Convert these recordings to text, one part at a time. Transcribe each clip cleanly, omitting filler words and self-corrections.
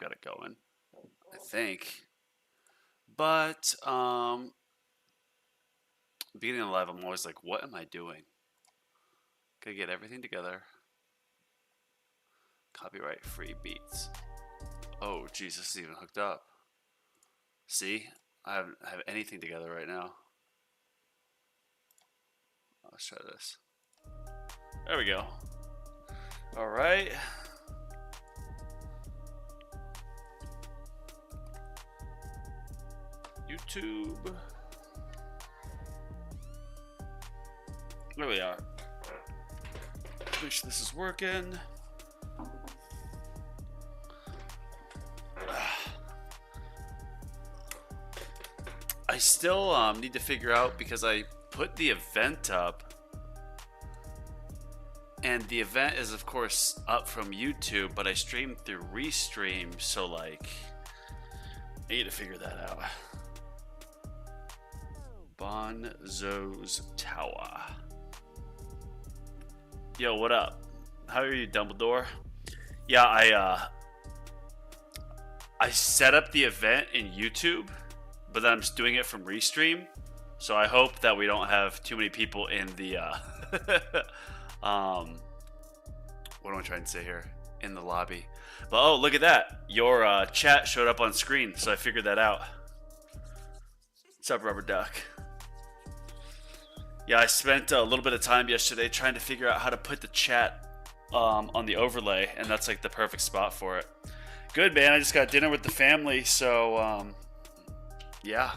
got it going, I think. But beginning of live, I'm always like, what am I doing? Gotta get everything together. Copyright free beats. Oh, Jesus, this is even hooked up. See, I don't have anything together right now. Let's try this. There we go. All right. YouTube. There we are. Make sure this is working. I still need to figure out because I put the event up, and the event is of course up from YouTube, but I stream through Restream, so like I need to figure that out. Bonzo's Tower. Yo, what up? How are you, Dumbledore? Yeah, I set up the event in YouTube, but then I'm just doing it from Restream. So I hope that we don't have too many people in the what am I trying to say here? In the lobby. But oh, look at that. Your chat showed up on screen, so I figured that out. What's up, Rubber Duck? Yeah, I spent a little bit of time yesterday trying to figure out how to put the chat on the overlay, and that's like the perfect spot for it. Good, man. I just got dinner with the family, so yeah.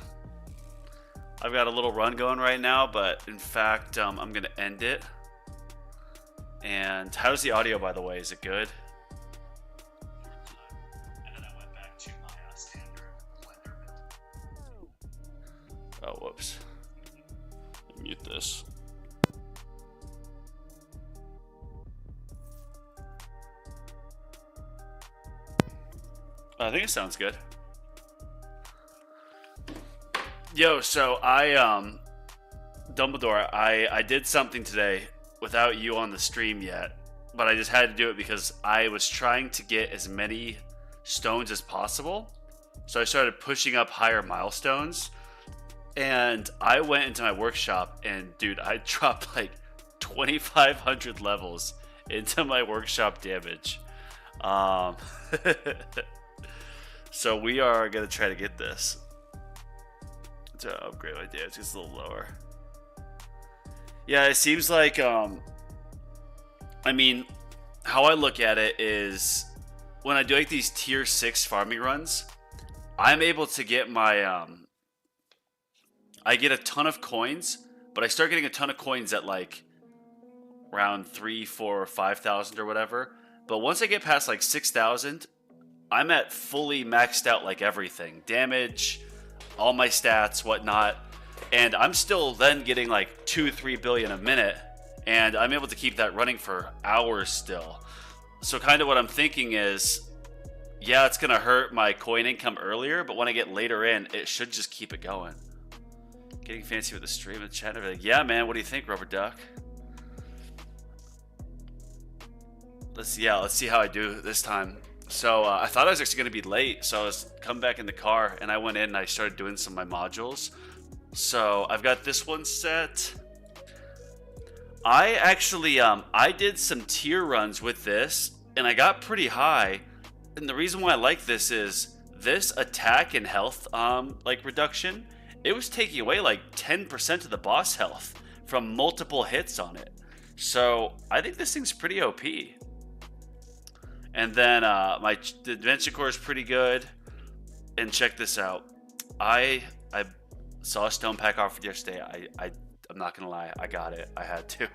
I've got a little run going right now, but in fact, I'm going to end it. And how's the audio, by the way? Is it good? And then I went back to my standard blender build. Oh, whoops. Let me mute this. I think it sounds good. Yo, so Dumbledore, I did something today without you on the stream yet, but I just had to do it because I was trying to get as many stones as possible. So I started pushing up higher milestones, and I went into my workshop, and dude, I dropped like 2,500 levels into my workshop damage. So we are gonna try to get this to upgrade my damage. It's a little lower. Yeah, it seems like I mean, how I look at it is when I do like these tier 6 farming runs, I'm able to get my I get a ton of coins, but I start getting a ton of coins at like around 3, 4, or 5,000 or whatever. But once I get past like 6,000, I'm at fully maxed out like everything. Damage, all my stats, whatnot. And I'm still then getting like 2-3 billion a minute. And I'm able to keep that running for hours still. So kind of what I'm thinking is, yeah, it's going to hurt my coin income earlier, but when I get later in, it should just keep it going. Getting fancy with the stream and chat and everything. Yeah, man, what do you think, Rubber Duck? Let's see how I do this time. So I thought I was actually going to be late, so I was coming back in the car, and I went in and I started doing some of my modules. So I've got this one set. I actually I did some tier runs with this, and I got pretty high. And the reason why I like this is this attack and health like reduction. It was taking away like 10% of the boss health from multiple hits on it. So I think this thing's pretty OP. And then the adventure core is pretty good. And check this out. I saw a stone pack offered yesterday. I'm not gonna lie, I got it. I had to.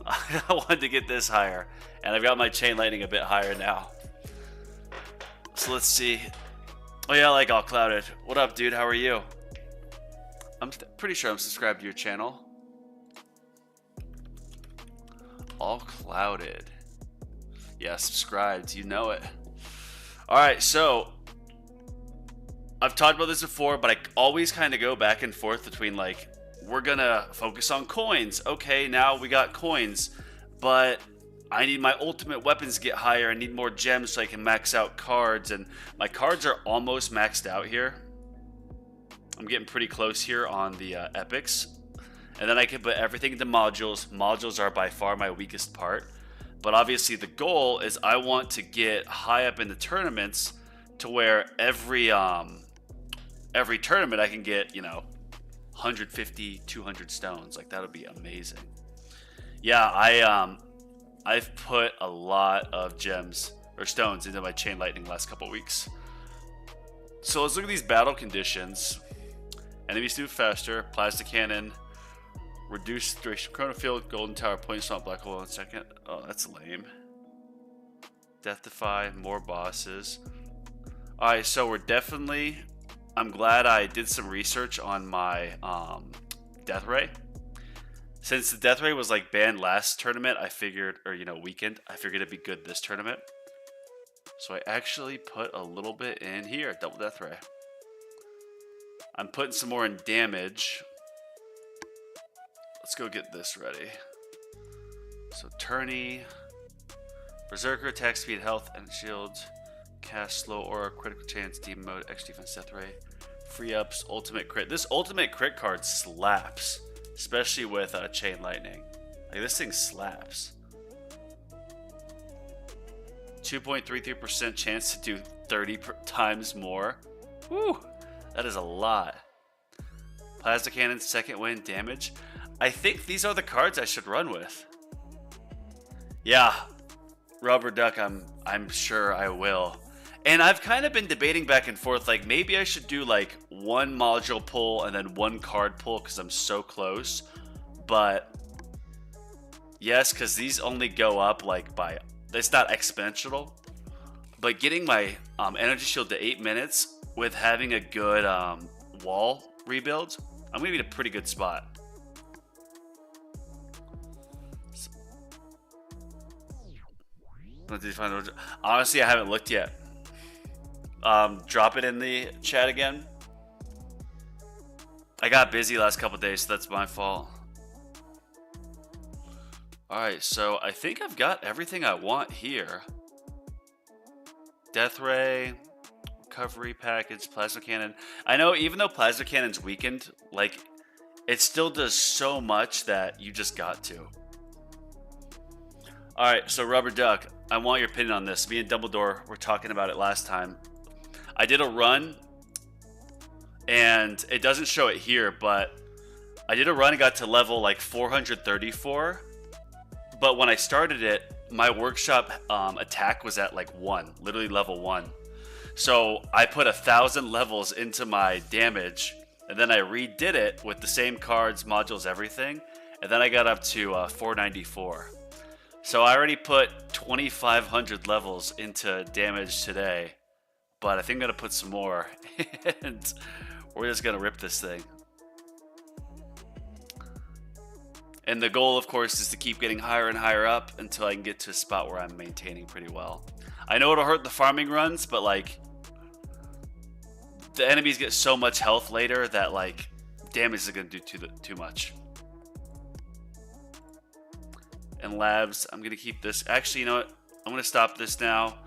I wanted to get this higher, and I've got my chain lightning a bit higher now. So let's see. Oh yeah, I like All Clouded. What up, dude? How are you? I'm pretty sure I'm subscribed to your channel. All Clouded. Yeah, subscribed. You know it. All right, so I've talked about this before, but I always kind of go back and forth between like, we're gonna focus on coins. Okay, now we got coins, but I need my ultimate weapons to get higher. I need more gems so I can max out cards. And my cards are almost maxed out here. I'm getting pretty close here on the epics. And then I can put everything into modules. Modules are by far my weakest part. But obviously the goal is I want to get high up in the tournaments to where every tournament I can get, 150, 200 stones. Like, that would be amazing. Yeah, I've put a lot of gems or stones into my chain lightning last couple weeks. So let's look at these battle conditions. Enemies move faster. Plastic cannon. Reduced duration chrono field. Golden tower. Point stomp. Black hole in a second. Oh, that's lame. Death defy. More bosses. Alright, so we're definitely... I'm glad I did some research on my death ray. Since the death ray was like banned last tournament, I figured, or weekend, I figured it'd be good this tournament. So I actually put a little bit in here, double death ray. I'm putting some more in damage. Let's go get this ready. So Tourney, Berserker, attack speed, health, and shields. Cast slow aura, critical chance, demon mode, extra defense, death ray. Free ups, ultimate crit. This ultimate crit card slaps. Especially with chain lightning. Like, this thing slaps. 2.33% chance to do 30 times more. Woo! That is a lot. Plasma cannon, second wind, damage. I think these are the cards I should run with. Yeah. Rubber duck, I'm sure I will. And I've kind of been debating back and forth, like, maybe I should do, like, one module pull and then one card pull because I'm so close. But, yes, because these only go up, like, by... It's not exponential. But getting my energy shield to 8 minutes with having a good wall rebuild, I'm going to be in a pretty good spot. Honestly, I haven't looked yet. Drop it in the chat again. I got busy last couple days, so that's my fault. Alright, so I think I've got everything I want here. Death Ray, recovery package, plasma cannon. I know even though plasma cannon's weakened, like, it still does so much that you just got to. Alright, so Rubber Duck, I want your opinion on this. Me and Dumbledore were talking about it last time. I did a run, and it doesn't show it here, but I did a run and got to level like 434. But when I started it, my workshop attack was at like 1, literally level 1. So I put 1,000 levels into my damage, and then I redid it with the same cards, modules, everything, and then I got up to 494. So I already put 2,500 levels into damage today. But I think I'm going to put some more, and we're just going to rip this thing. And the goal, of course, is to keep getting higher and higher up until I can get to a spot where I'm maintaining pretty well. I know it'll hurt the farming runs, but, like, the enemies get so much health later that, like, damage is going to do too much. And labs, I'm going to keep this. Actually, you know what? I'm going to stop this now.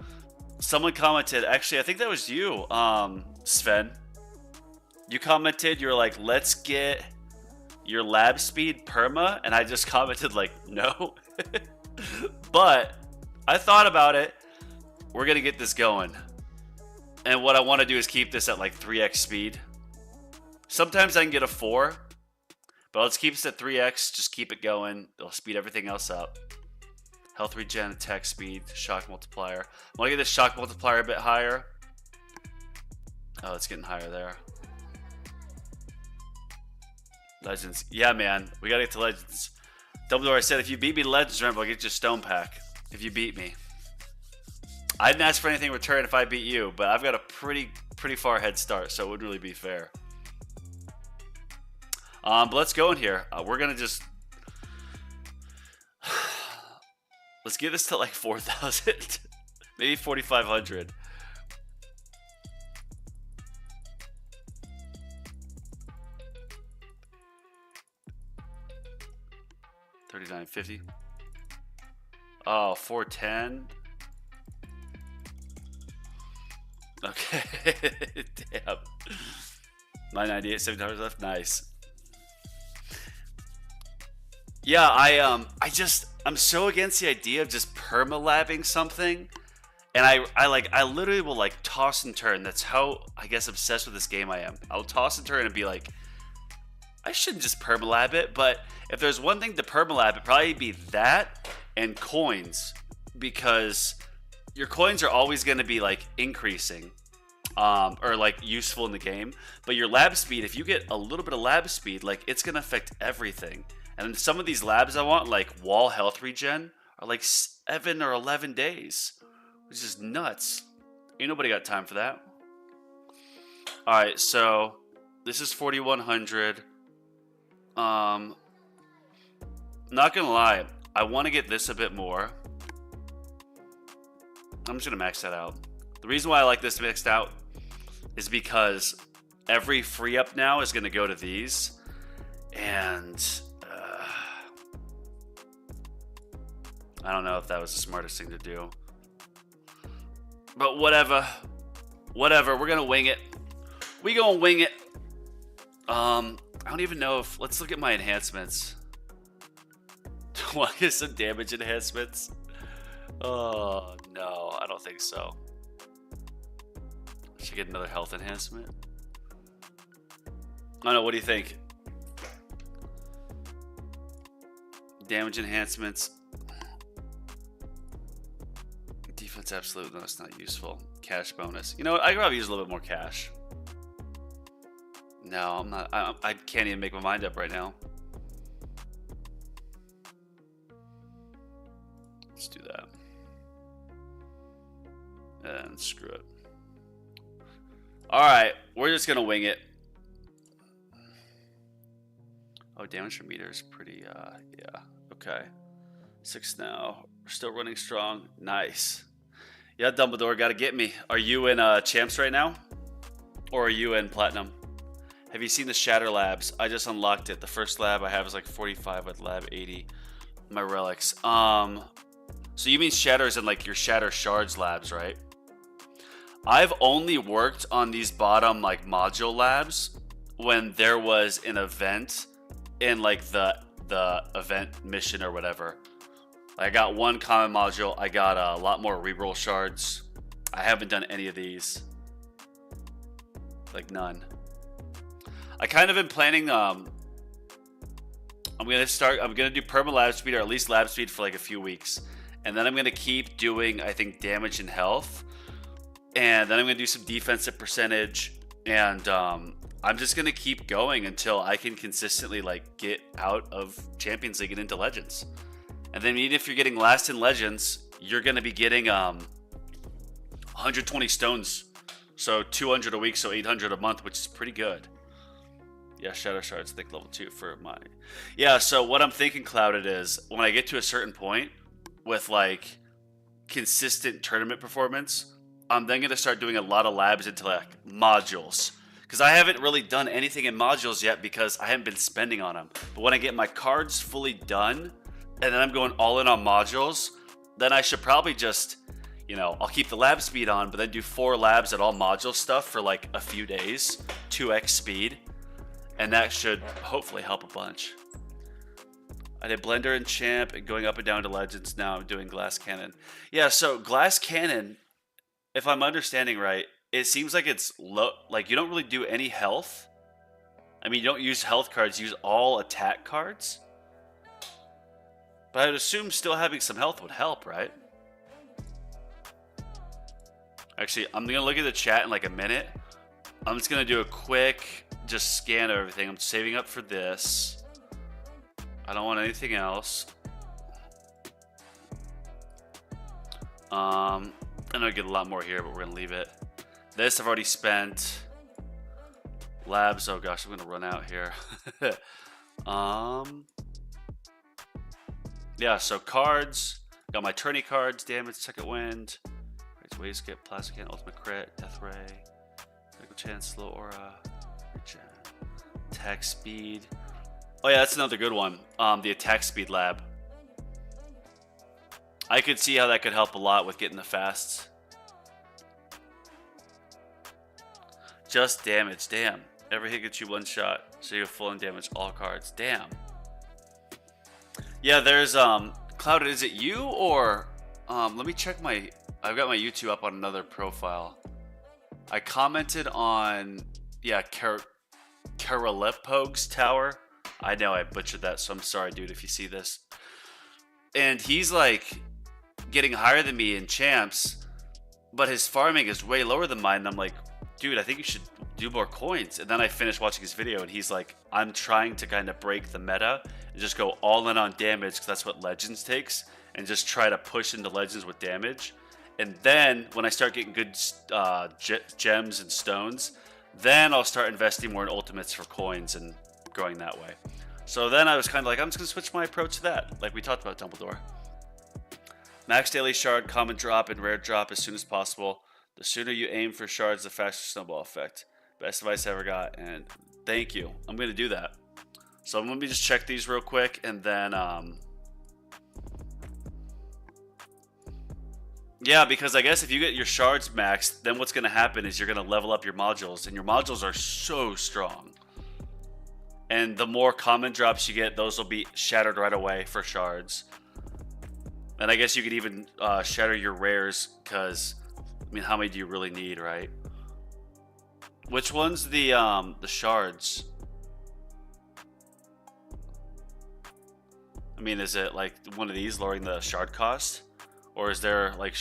Someone commented, actually, I think that was you, Sven. You commented, you were like, let's get your lab speed perma, and I just commented like, no. But I thought about it. We're going to get this going. And what I want to do is keep this at like 3x speed. Sometimes I can get a 4, but let's keep this at 3x. Just keep it going. It'll speed everything else up. Health regen, attack speed, shock multiplier. I want to get this shock multiplier a bit higher. Oh, it's getting higher there. Legends. Yeah, man. We got to get to Legends. Dumbledore said, if you beat me to Legends, remember, I'll get you a stone pack. If you beat me. I didn't ask for anything in return if I beat you, but I've got a pretty far head start, so it wouldn't really be fair. But let's go in here. We're going to just... Let's get this to like 4,000. Maybe 4,500. $39.50. Oh, 410. Okay. Damn. 998, $7 left. Nice. Yeah, I'm so against the idea of just perma-labbing something. And I literally will like toss and turn. That's how, I guess, obsessed with this game I am. I'll toss and turn and be like, I shouldn't just permalab it, but if there's one thing to permalab, it'd probably be that and coins, because your coins are always going to be like increasing, or like useful in the game. But your lab speed, if you get a little bit of lab speed, like it's going to affect everything. And some of these labs I want, like wall health regen, are like 7 or 11 days, which is nuts. Ain't nobody got time for that. All right, so this is 4,100. Not gonna lie, I want to get this a bit more. I'm just gonna max that out. The reason why I like this maxed out is because every free up now is gonna go to these, and I don't know if that was the smartest thing to do, but whatever, we're gonna wing it. We gonna wing it. I don't even know if, let's look at my enhancements. Do I get some damage enhancements? Oh, no, I don't think so. Should get another health enhancement. I don't know, what do you think? Damage enhancements. Defense absolute, no, it's not useful. Cash bonus. You know what, I could probably use a little bit more cash. No, I'm not. I can't even make my mind up right now. Let's do that. And screw it. Alright, we're just going to wing it. Oh, damage per meter is pretty, yeah. Okay. 6 now. We're still running strong. Nice. Yeah, Dumbledore, got to get me. Are you in Champs right now? Or are you in Platinum? Have you seen the Shatter Labs? I just unlocked it. The first lab I have is like 45 with lab 80. My relics. So you mean Shatters and like your Shatter Shards labs, right? I've only worked on these bottom like module labs when there was an event in like the event mission or whatever. I got one common module. I got a lot more reroll shards. I haven't done any of these. Like none. I kind of been planning, I'm gonna do perma lab speed, or at least lab speed, for like a few weeks. And then I'm gonna keep doing, I think, damage and health. And then I'm gonna do some defensive percentage. And I'm just gonna keep going until I can consistently like get out of Champions League and into Legends. And then even if you're getting last in Legends, you're gonna be getting 120 stones. So 200 a week, so 800 a month, which is pretty good. Yeah, Shadow Shards, I think level 2 for my... Yeah, so what I'm thinking, Clouded, is when I get to a certain point with, like, consistent tournament performance, I'm then going to start doing a lot of labs into, like, modules. Because I haven't really done anything in modules yet because I haven't been spending on them. But when I get my cards fully done, and then I'm going all in on modules, then I should probably just, you know, I'll keep the lab speed on, but then do 4 labs at all module stuff for, like, a few days. 2x speed. And that should hopefully help a bunch. I did Blender and Champ and going up and down to Legends. Now I'm doing Glass Cannon. Yeah, so Glass Cannon, if I'm understanding right, it seems like it's low. Like you don't really do any health. I mean, you don't use health cards. You use all attack cards. But I'd assume still having some health would help, right? Actually, I'm going to look at the chat in like a minute. I'm just going to do a quick... just scan everything. I'm saving up for this. I don't want anything else. I know I get a lot more here, but we're gonna leave it. This I've already spent. Labs, oh gosh, I'm gonna run out here. Yeah, so cards. Got my Tourney cards, damage, second wind. Great ways to get plastic can, ultimate crit, death ray, critical chance, slow aura. Attack speed. Oh yeah, that's another good one. The attack speed lab. I could see how that could help a lot with getting the fasts. Just damage, damn. Every hit gets you one shot, so you're full on damage all cards. Damn. Yeah, there's Clouded, is it you or let me check my I've got my YouTube up on another profile. I commented on Karalepog's tower. I know I butchered that, so I'm sorry, dude, if you see this. And he's like getting higher than me in champs, but his farming is way lower than mine. And I'm like, dude, I think you should do more coins. And then I finished watching his video, and he's like, I'm trying to kind of break the meta and just go all in on damage, because that's what Legends takes, and just try to push into Legends with damage. And then when I start getting good gems and stones, then I'll start investing more in ultimates for coins and going that way. So then I was kind of like, I'm just going to switch my approach to that, like we talked about Dumbledore. Max daily shard, common drop, and rare drop as soon as possible. The sooner you aim for shards, the faster snowball effect. Best advice I ever got, and thank you. I'm going to do that. So let me just check these real quick, and then yeah, because I guess if you get your shards maxed, then what's going to happen is you're going to level up your modules, and your modules are so strong. And the more common drops you get, those will be shattered right away for shards. And I guess you could even shatter your rares, because, I mean, how many do you really need, right? Which one's the shards? I mean, is it like one of these lowering the shard cost? Or is there like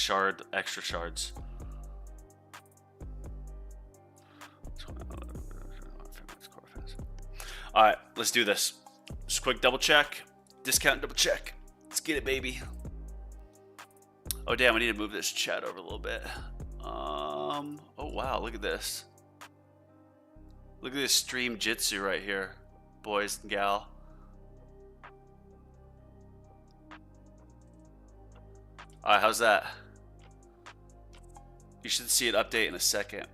extra shards? Alright, let's do this. Just quick double check. Discount double check. Let's get it, baby. Oh damn, I need to move this chat over a little bit. Oh wow, look at this. Look at this stream jitsu right here, boys and gal. Alright, how's that? You should see it update in a second.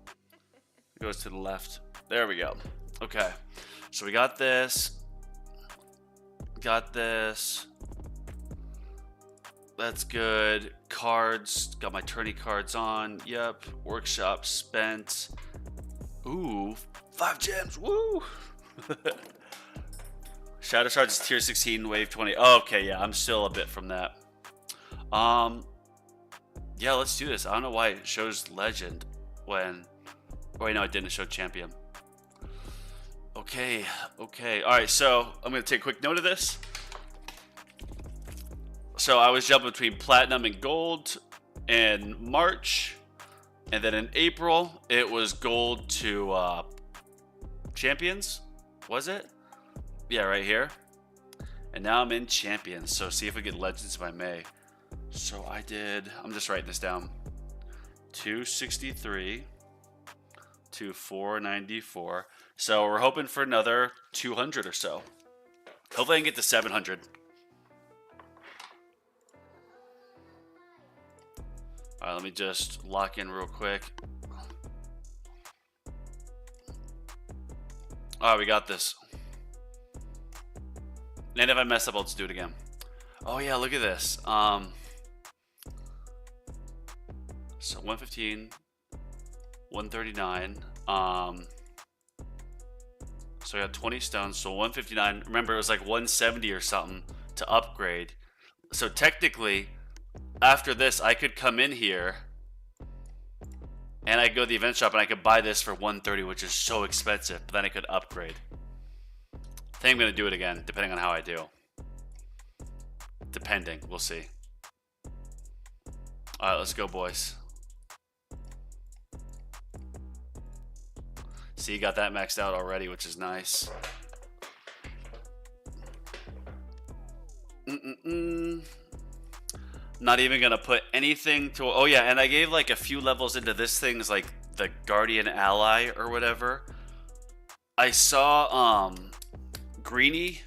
It goes to the left. There we go. Okay, so we got this. Got this. That's good. Cards. Got my tourney cards on. Yep. Workshop spent. Ooh, 5 gems. Woo! Shadow Shards is tier 16, wave 20. Oh, okay, yeah, I'm still a bit from that. Yeah, let's do this. I don't know why it shows legend when. Oh, wait, no, it didn't show champion. Okay, okay. All right, so I'm going to take a quick note of this. So I was jumping between platinum and gold in March. And then in April, it was gold to champions. Was it? Yeah, right here. And now I'm in champions. So see if we get legends by May. So I did, I'm just writing this down. 263 to 494. So we're hoping for another 200 or so. Hopefully I can get to 700. All right, let me just lock in real quick. All right, we got this. And if I mess up, I'll just do it again. Oh yeah, look at this. So 115, 139. So I got 20 stones. So 159. Remember, it was like 170 or something to upgrade. So technically, after this, I could come in here and I could go to the event shop and I could buy this for 130, which is so expensive. But then I could upgrade. I think I'm going to do it again, depending on how I do. Depending. We'll see. Alright, let's go, boys. See, you got that maxed out already, which is nice. Not even gonna put anything to. Oh yeah, and I gave like a few levels into this thing's like the Guardian Ally or whatever. I saw Greeny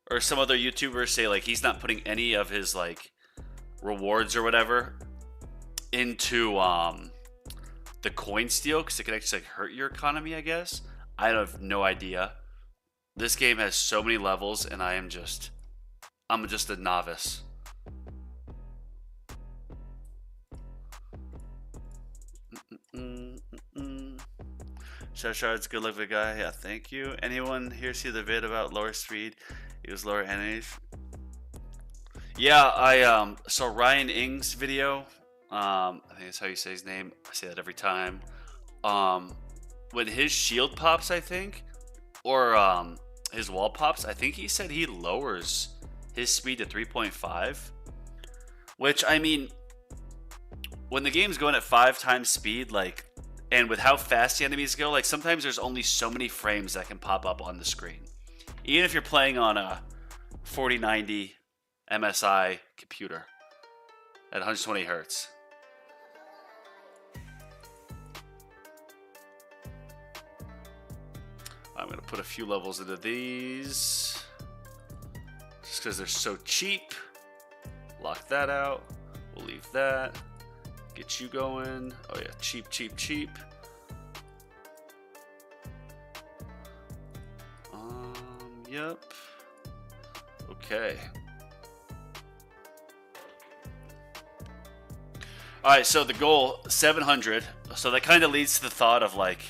or some other YouTubers say like he's not putting any of his like rewards or whatever into the coin steal because it can actually like hurt your economy, I guess. I have no idea. This game has so many levels and I'm just a novice. Cheshire's good luck with the guy. Yeah, thank you. Anyone here see the vid about lower speed? It was lower enemies. Yeah, I saw Ryan Ing's video. I think that's how you say his name. I say that every time. When his shield pops, I think, or his wall pops, I think he said he lowers his speed to 3.5. Which, I mean, when the game's going at 5 times speed, like, and with how fast the enemies go, like, sometimes there's only so many frames that can pop up on the screen. Even if you're playing on a 4090 MSI computer at 120 hertz. I'm going to put a few levels into these just because they're so cheap. Lock that out. We'll leave that. Get you going. Oh yeah, cheap, cheap, cheap. Yep. Okay. All right, so the goal 700. So that kind of leads to the thought of like,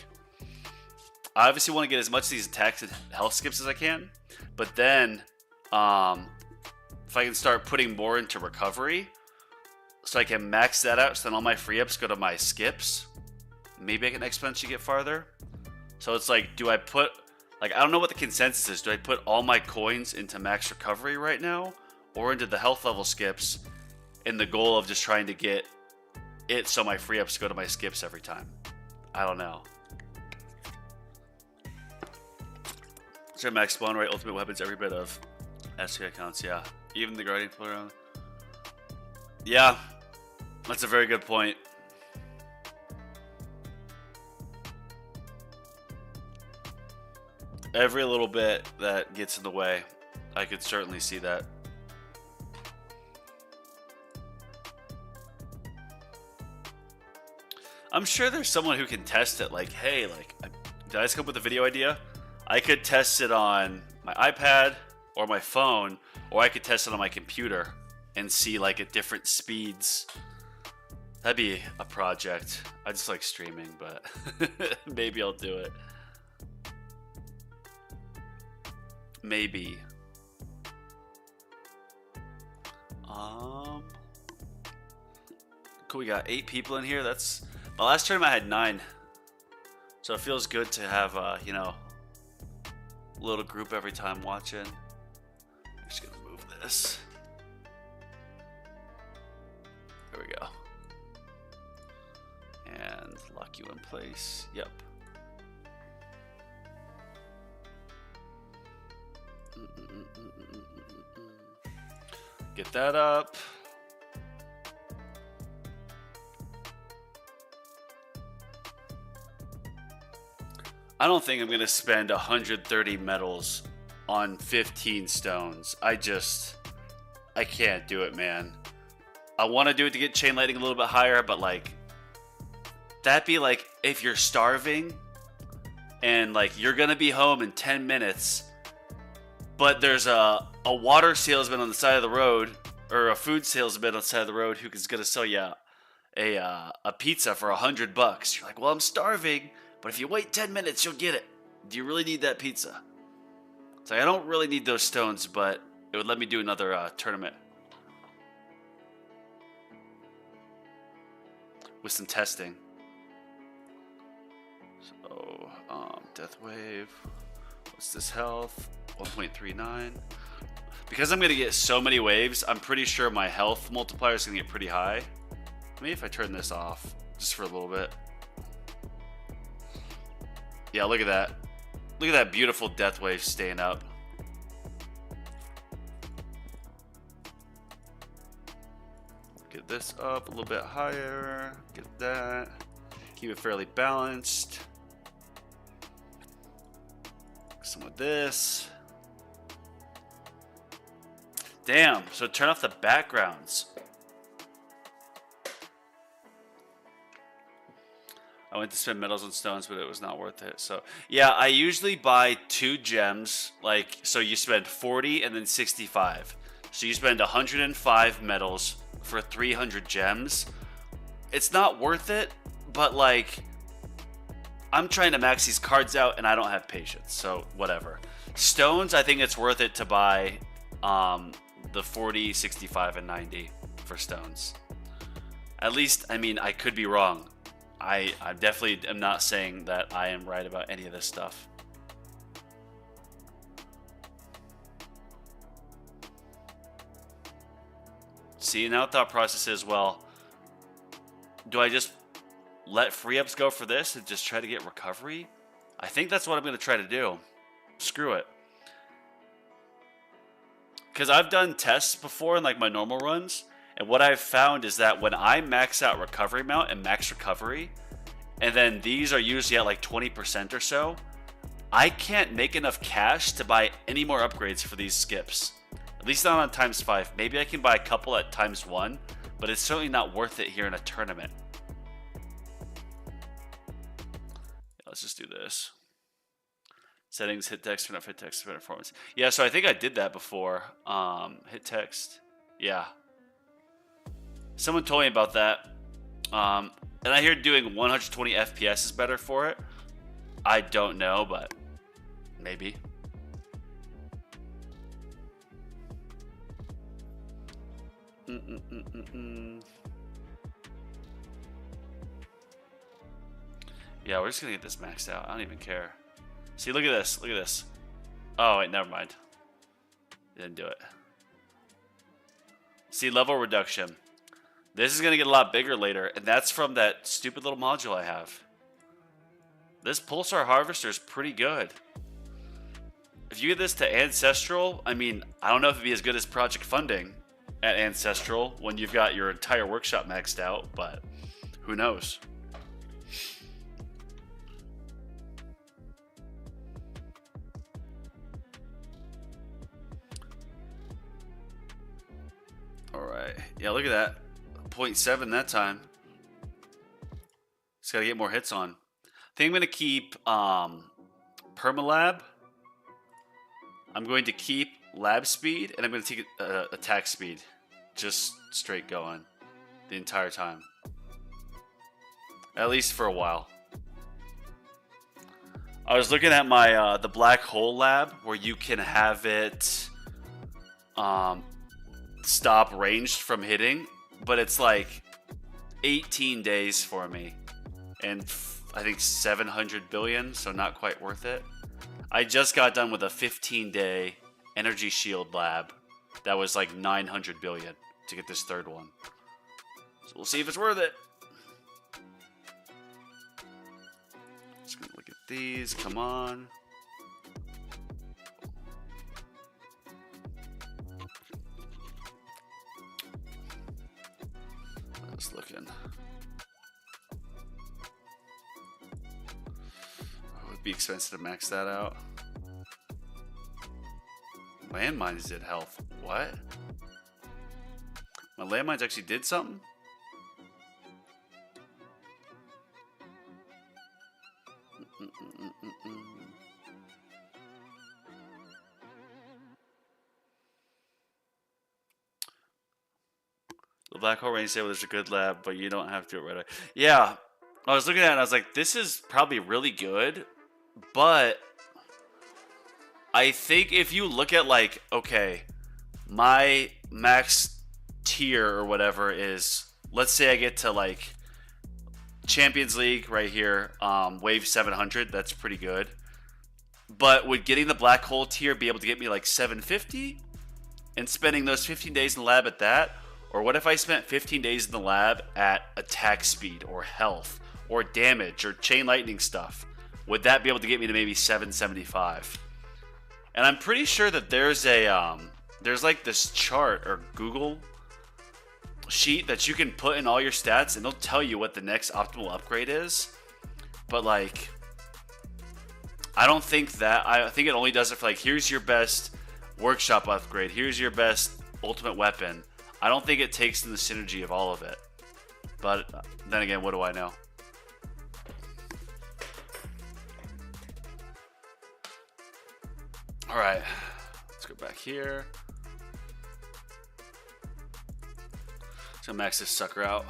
I obviously want to get as much of these attacks and health skips as I can, but then if I can start putting more into recovery, so I can max that out, so then all my free ups go to my skips, maybe I can exponentially get farther. So it's like, do I put, like, I don't know what the consensus is. Do I put all my coins into max recovery right now, or into the health level skips, in the goal of just trying to get it so my free ups go to my skips every time? I don't know. So max spawn rate, ultimate weapons, every bit of SP accounts, yeah. Even the guardian player on. Yeah, that's a very good point. Every little bit that gets in the way, I could certainly see that. I'm sure there's someone who can test it. Like, hey, like, did I just come up with a video idea? I could test it on my iPad or my phone, or I could test it on my computer and see like at different speeds. That'd be a project. I just like streaming, but maybe I'll do it. Maybe. Cool, we got 8 people in here. That's my last tournament I had 9. So it feels good to have you know, a little group every time watching. I'm just gonna move this. There we go. And lock you in place. Yep. Get that up. I don't think I'm going to spend 130 metals on 15 stones. I can't do it, man. I want to do it to get chain lightning a little bit higher, but like, that'd be like if you're starving and like you're going to be home in 10 minutes, but there's a water salesman on the side of the road, or a food salesman on the side of the road who is going to sell you a pizza for $100. You're like, well, I'm starving, but if you wait 10 minutes, you'll get it. Do you really need that pizza? It's like, I don't really need those stones, but it would let me do another tournament with some testing. So, death wave. What's this health? 1.39. Because I'm going to get so many waves, I'm pretty sure my health multiplier is going to get pretty high. Maybe if I turn this off just for a little bit. Yeah, look at that. Look at that beautiful death wave staying up. Get this up a little bit higher. Get that. Keep it fairly balanced. Some of this. Damn, so turn off the backgrounds. I went to spend metals on stones, but it was not worth it. So, yeah, I usually buy 2 gems. Like, so you spend 40 and then 65. So you spend 105 metals for 300 gems. It's not worth it, but like, I'm trying to max these cards out, and I don't have patience, so whatever. Stones, I think it's worth it to buy the 40, 65, and 90 for stones. At least, I mean, I could be wrong. I definitely am not saying that I am right about any of this stuff. See, now thought process is, well, do I just let free ups go for this and just try to get recovery? I think that's what I'm going to try to do. Screw it. Because I've done tests before in like my normal runs, and what I've found is that when I max out recovery amount and max recovery, and then these are usually at like 20% or so, I can't make enough cash to buy any more upgrades for these skips. At least not on ×5. Maybe I can buy a couple at ×1, but it's certainly not worth it here in a tournament. Let's just do this. Settings, hit text, turn off hit text, performance. Yeah, so I think I did that before. Hit text. Yeah. Someone told me about that. And I hear doing 120 FPS is better for it. I don't know, but maybe. Yeah, we're just gonna get this maxed out. I don't even care. See, look at this. Look at this. Oh, wait, never mind. Didn't do it. See, level reduction. This is gonna get a lot bigger later, and that's from that stupid little module I have. This Pulsar Harvester is pretty good. If you get this to Ancestral, I mean, I don't know if it'd be as good as Project Funding at Ancestral when you've got your entire workshop maxed out, but who knows? Alright, yeah, look at that. 0.7 that time. Just gotta get more hits on. I think I'm gonna keep Permalab. I'm going to keep lab speed, and I'm going to take attack speed. Just straight going the entire time. At least for a while. I was looking at my the black hole lab where you can have it stop ranged from hitting, but it's like 18 days for me, and I think 700 billion, so not quite worth it. I just got done with a 15-day energy shield lab that was like 900 billion to get this third one. So we'll see if it's worth it. Just gonna look at these. Come on. Just looking. It would be expensive to max that out. Landmines did health. What? My landmines actually did something? The Black Hole Range Saber is a good lab, but you don't have to do it right away. Yeah, I was looking at it and I was like, this is probably really good, but I think if you look at like, okay, my max tier or whatever is, let's say I get to like Champions League right here, wave 700, that's pretty good. But would getting the Black Hole tier be able to get me like 750? And spending those 15 days in the lab at that? Or what if I spent 15 days in the lab at attack speed or health or damage or chain lightning stuff? Would that be able to get me to maybe 775? And I'm pretty sure that there's a there's like this chart or Google sheet that you can put in all your stats and they'll tell you what the next optimal upgrade is. But like, I don't think that, I think it only does it for like, here's your best workshop upgrade, here's your best ultimate weapon. I don't think it takes in the synergy of all of it. But then again, what do I know? All right, let's go back here. So max this sucker out.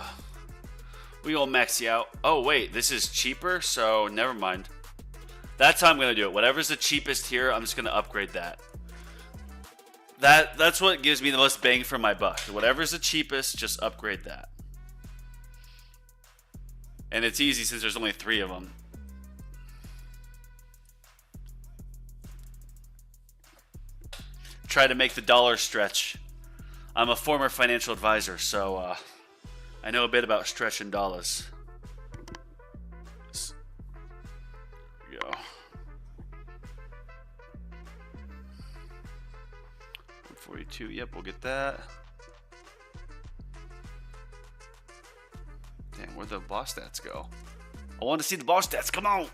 We gonna max you out. Oh, wait, this is cheaper, so never mind. That's how I'm going to do it. Whatever's the cheapest here, I'm just going to upgrade that. That's what gives me the most bang for my buck. Whatever's the cheapest, just upgrade that. And it's easy since there's only 3 of them. Try to make the dollar stretch. I'm a former financial advisor, so I know a bit about stretching dollars. There we go. 142, yep, we'll get that. Damn, where'd the boss stats go? I want to see the boss stats, come on!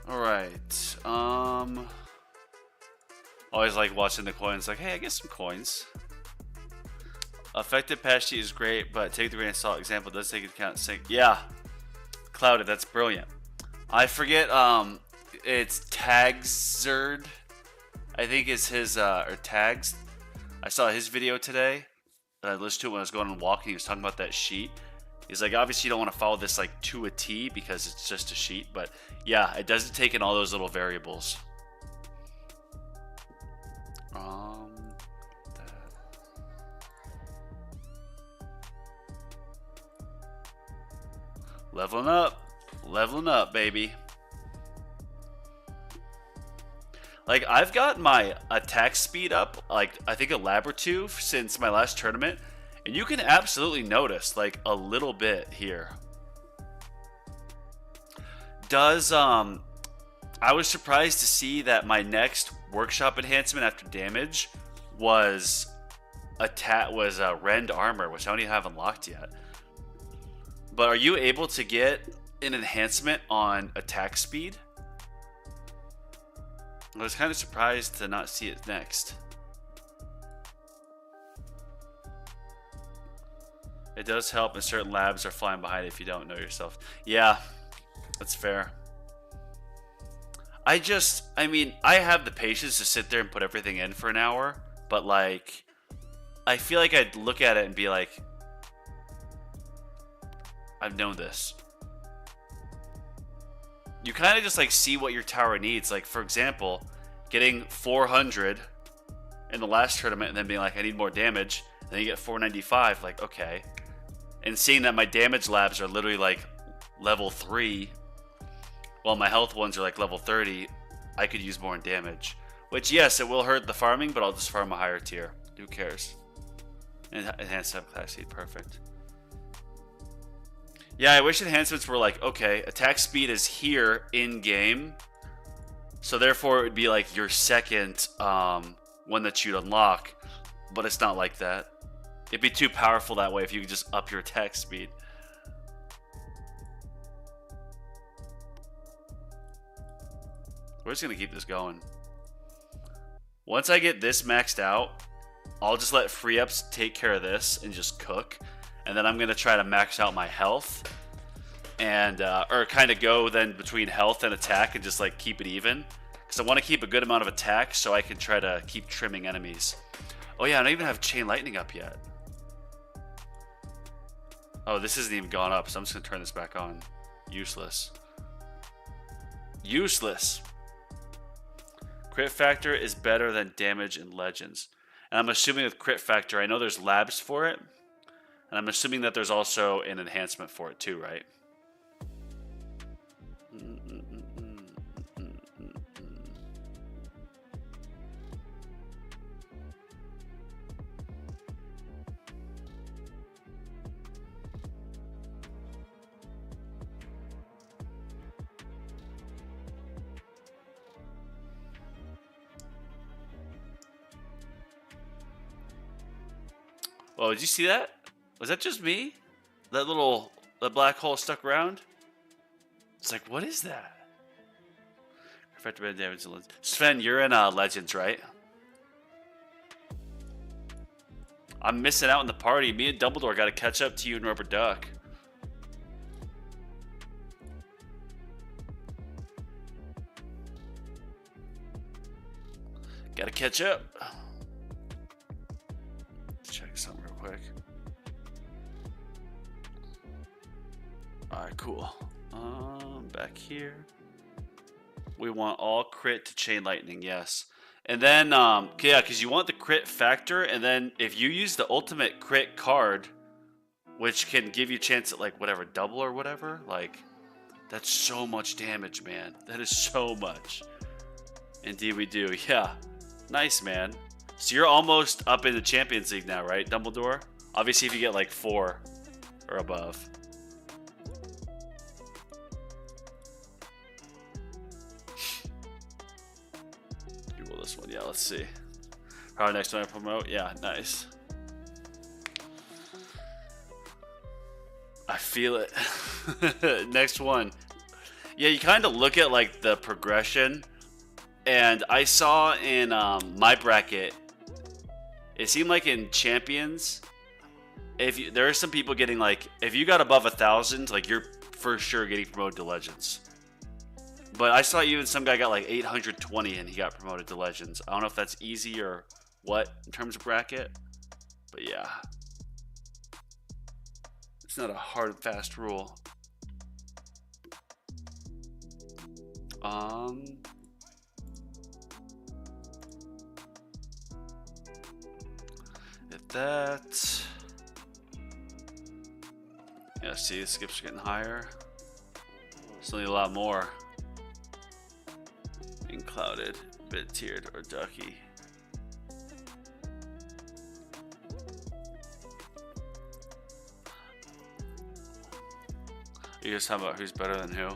Alright, always like watching the coins, like, hey, I get some coins. Effective patch sheet is great, but take the grain of salt. Example does take into account sync. Yeah, Clouded, that's brilliant. I forget, it's Tagzerd, I think is his, or Tags. I saw his video today, and I listened to it when I was going on walking. He was talking about that sheet. He's like, obviously you don't want to follow this like to a T because it's just a sheet, but yeah, it doesn't take in all those little variables. Leveling up, baby. Like, I've got my attack speed up, like, I think a lab or two since my last tournament. And you can absolutely notice, like, a little bit here. I was surprised to see that my next workshop enhancement after damage was Rend Armor, which I don't even have unlocked yet. But are you able to get an enhancement on attack speed? I was kind of surprised to not see it next. It does help, and certain labs are flying behind if you don't know yourself. Yeah, that's fair. I mean, I have the patience to sit there and put everything in for an hour, but like, I feel like I'd look at it and be like, I've known this. You kind of just like see what your tower needs. Like, for example, getting 400 in the last tournament and then being like, I need more damage. And then you get 495, like, okay. And seeing that my damage labs are literally like level 3, while my health ones are like level 30, I could use more in damage. Which, yes, it will hurt the farming, but I'll just farm a higher tier. Who cares? Enhanced capacity, perfect. Yeah, I wish enhancements were like, okay, attack speed is here in game, so therefore it would be like your second one that you'd unlock, but it's not like that. It'd be too powerful that way if you could just up your attack speed. We're just gonna keep this going. Once I get this maxed out, I'll just let free ups take care of this and just cook. And then I'm going to try to max out my health and or kind of go then between health and attack and just like keep it even, because I want to keep a good amount of attack so I can try to keep trimming enemies. Oh yeah, I don't even have chain lightning up yet. Oh, this isn't even gone up, so I'm just going to turn this back on. Useless. Useless. Crit factor is better than damage in Legends. And I'm assuming with crit factor, I know there's labs for it. And I'm assuming that there's also an enhancement for it too, right? Oh, did you see that? Was that just me? That black hole stuck around? It's like, what is that? Affected by damage. Sven, you're in Legends, right? I'm missing out on the party. Me and Dumbledore got to catch up to you and Rubber Duck. Gotta catch up. Check something real quick. Alright, cool. Back here. We want all crit to chain lightning, yes. And then, yeah, because you want the crit factor, and then if you use the ultimate crit card, which can give you a chance at, like, whatever, double or whatever, like, that's so much damage, man. That is so much. Indeed we do, yeah. Nice, man. So you're almost up in the Champions League now, right, Dumbledore? Obviously, if you get, like, 4 or above. This one, yeah, let's see. Probably next time I promote, yeah, nice. I feel it. Next one. Yeah, you kind of look at like the progression, and I saw in my bracket, it seemed like in Champions, there are some people getting like, if you got above 1,000, like you're for sure getting promoted to Legends. But I saw even some guy got like 820 and he got promoted to Legends. I don't know if that's easy or what in terms of bracket. But yeah. It's not a hard and fast rule. Hit that. Yeah, see, the skips are getting higher. Still need a lot more. Clouded, bit tiered, or ducky. You guys talking about who's better than who?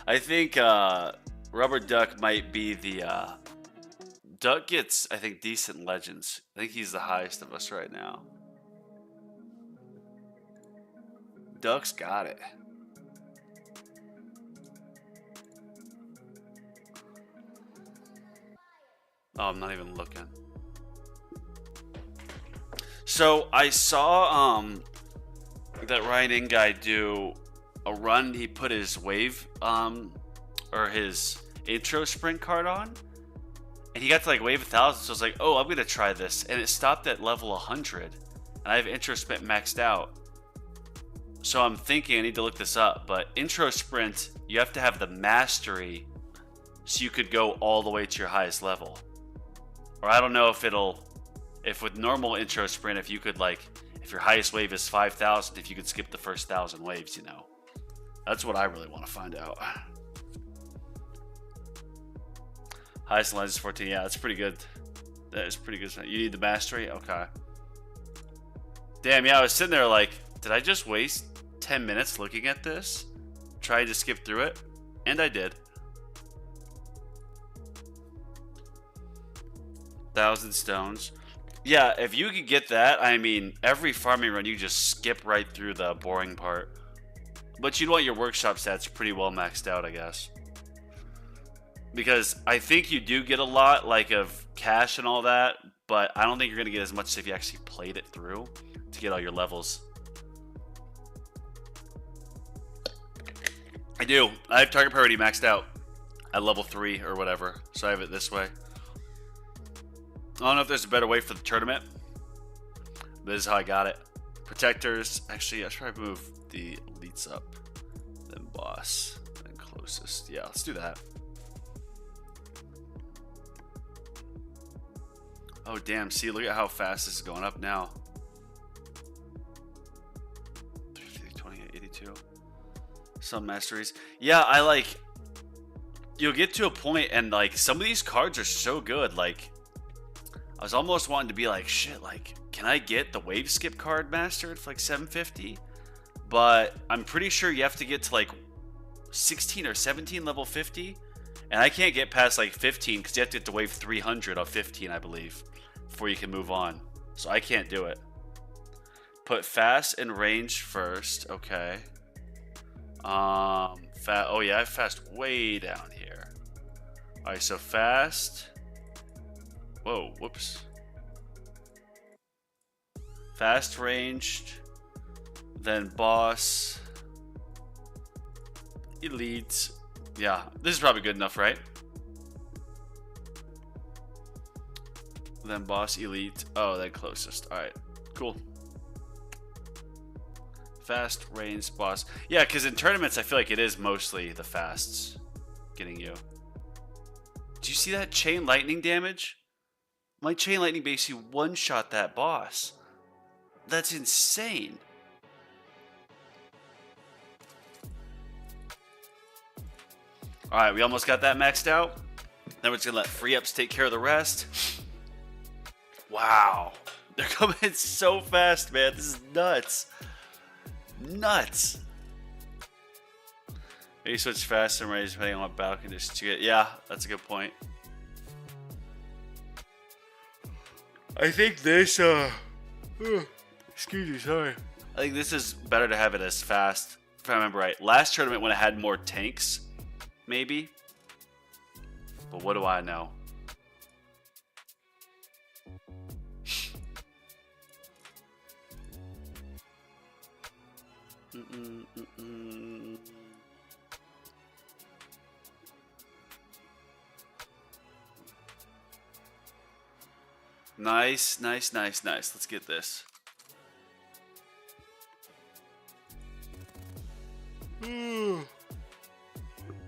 I think Rubber Duck might be the Duck gets, I think, decent Legends. I think he's the highest of us right now. Duck's got it. Oh, I'm not even looking. So I saw that Ryan guy do a run. He put his wave or his intro sprint card on, and he got to like wave 1,000. So I was like, oh, I'm gonna try this, and it stopped at level 100, and I have intro sprint maxed out. So I'm thinking I need to look this up. But intro sprint, you have to have the mastery, so you could go all the way to your highest level. Or I don't know if with normal intro sprint, if you could like, if your highest wave is 5,000, if you could skip the first 1,000 waves, you know. That's what I really want to find out. Highest lens is 14, yeah, that's pretty good. That is pretty good. You need the mastery? Okay. Damn, yeah, I was sitting there like, did I just waste 10 minutes looking at this? Trying to skip through it? And I did. 1,000 stones. Yeah, if you could get that, I mean, every farming run, you just skip right through the boring part. But you'd want your workshop stats pretty well maxed out, I guess. Because I think you do get a lot, like, of cash and all that, but I don't think you're going to get as much as if you actually played it through to get all your levels. I do. I have target priority maxed out at level 3 or whatever, so I have it this way. I don't know if there's a better way for the tournament. This is how I got it. Protectors. Actually, I should probably move the elites up. Then boss. Then closest. Yeah, let's do that. Oh, damn. See, look at how fast this is going up now. 350, 28, 82. Some masteries. Yeah, I like... You'll get to a point and, like, some of these cards are so good. Like... I was almost wanting to be like, shit, like, can I get the wave skip card mastered for like 750? But I'm pretty sure you have to get to like 16 or 17 level 50. And I can't get past like 15 because you have to get to wave 300 of 15, I believe, before you can move on. So I can't do it. Put fast and range first. Okay. Oh yeah, I have fast way down here. All right, so fast. Whoa, whoops. Fast ranged, then boss, elite. Yeah, this is probably good enough, right? Then boss, elite. Oh, then closest. All right, cool. Fast, range, boss. Yeah, because in tournaments, I feel like it is mostly the fasts getting you. Do you see that chain lightning damage? My chain lightning basically one-shot that boss. That's insane. All right, we almost got that maxed out. Then we're just gonna let free ups take care of the rest. Wow, they're coming in so fast, man. This is nuts. Nuts. Maybe switch fast and range depending on what battle conditions you get. Yeah, that's a good point. I think this, excuse me, sorry. I think this is better to have it as fast, if I remember right. Last tournament when it had more tanks, maybe. But what do I know? Nice, nice, nice, nice. Let's get this.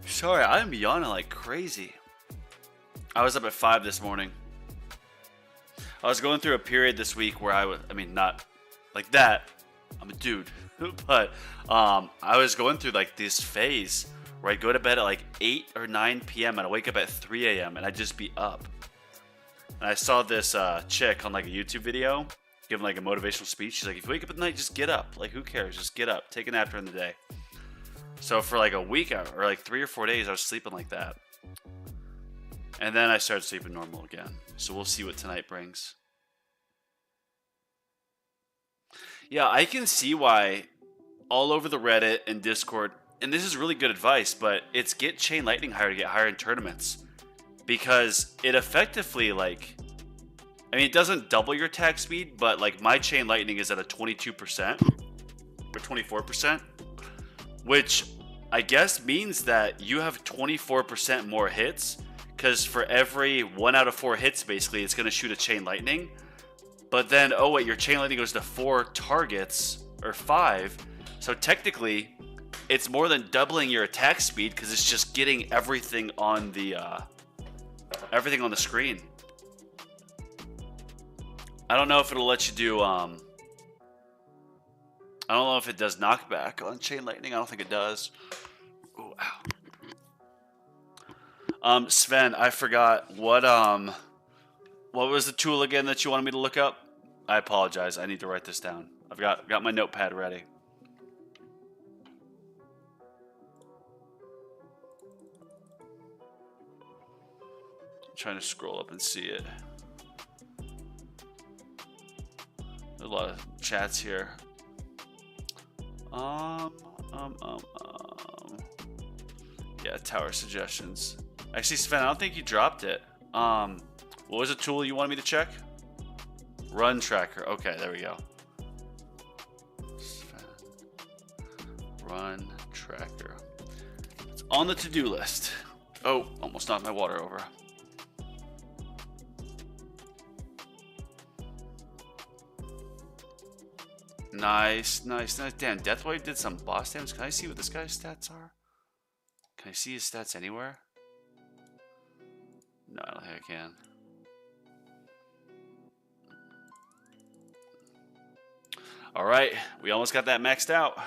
Sorry, I'm yawning like crazy. I was up at 5 this morning. I was going through a period this week where I mean, not like that. I'm a dude. But I was going through like this phase where I'd go to bed at like 8 or 9 p.m. and I'd wake up at 3 a.m. and I'd just be up. And I saw this chick on like a YouTube video giving like a motivational speech. She's like, if you wake up at night, just get up. Like, who cares? Just get up. Take a nap during the day. So for like a week or like 3 or 4 days, I was sleeping like that. And then I started sleeping normal again. So we'll see what tonight brings. Yeah, I can see why all over the Reddit and Discord, and this is really good advice, but it's get Chain Lightning higher to get higher in tournaments. Because it effectively, like, I mean, it doesn't double your attack speed, but like my Chain Lightning is at a 22% or 24%, which I guess means that you have 24% more hits, because for every 1 out of 4 hits, basically, it's going to shoot a Chain Lightning. But then, oh wait, your Chain Lightning goes to 4 targets, or 5, so technically, it's more than doubling your attack speed, because it's just getting everything on the, screen. I don't know if it'll let you do, I don't know if it does knockback on Chain Lightning. I don't think it does. Ooh, ow. Sven, I forgot what was the tool again that you wanted me to look up? I apologize. I need to write this down. I've got my notepad ready. I'm trying to scroll up and see it. There's a lot of chats here. Yeah, tower suggestions. Actually, Sven, I don't think you dropped it. What was the tool you wanted me to check? Run tracker. Okay, there we go. Sven. Run tracker. It's on the to-do list. Oh, almost knocked my water over. Nice, nice, nice. Damn, Deathwave did some boss damage. Can I see what this guy's stats are? Can I see his stats anywhere? No, I don't think I can. Alright, we almost got that maxed out.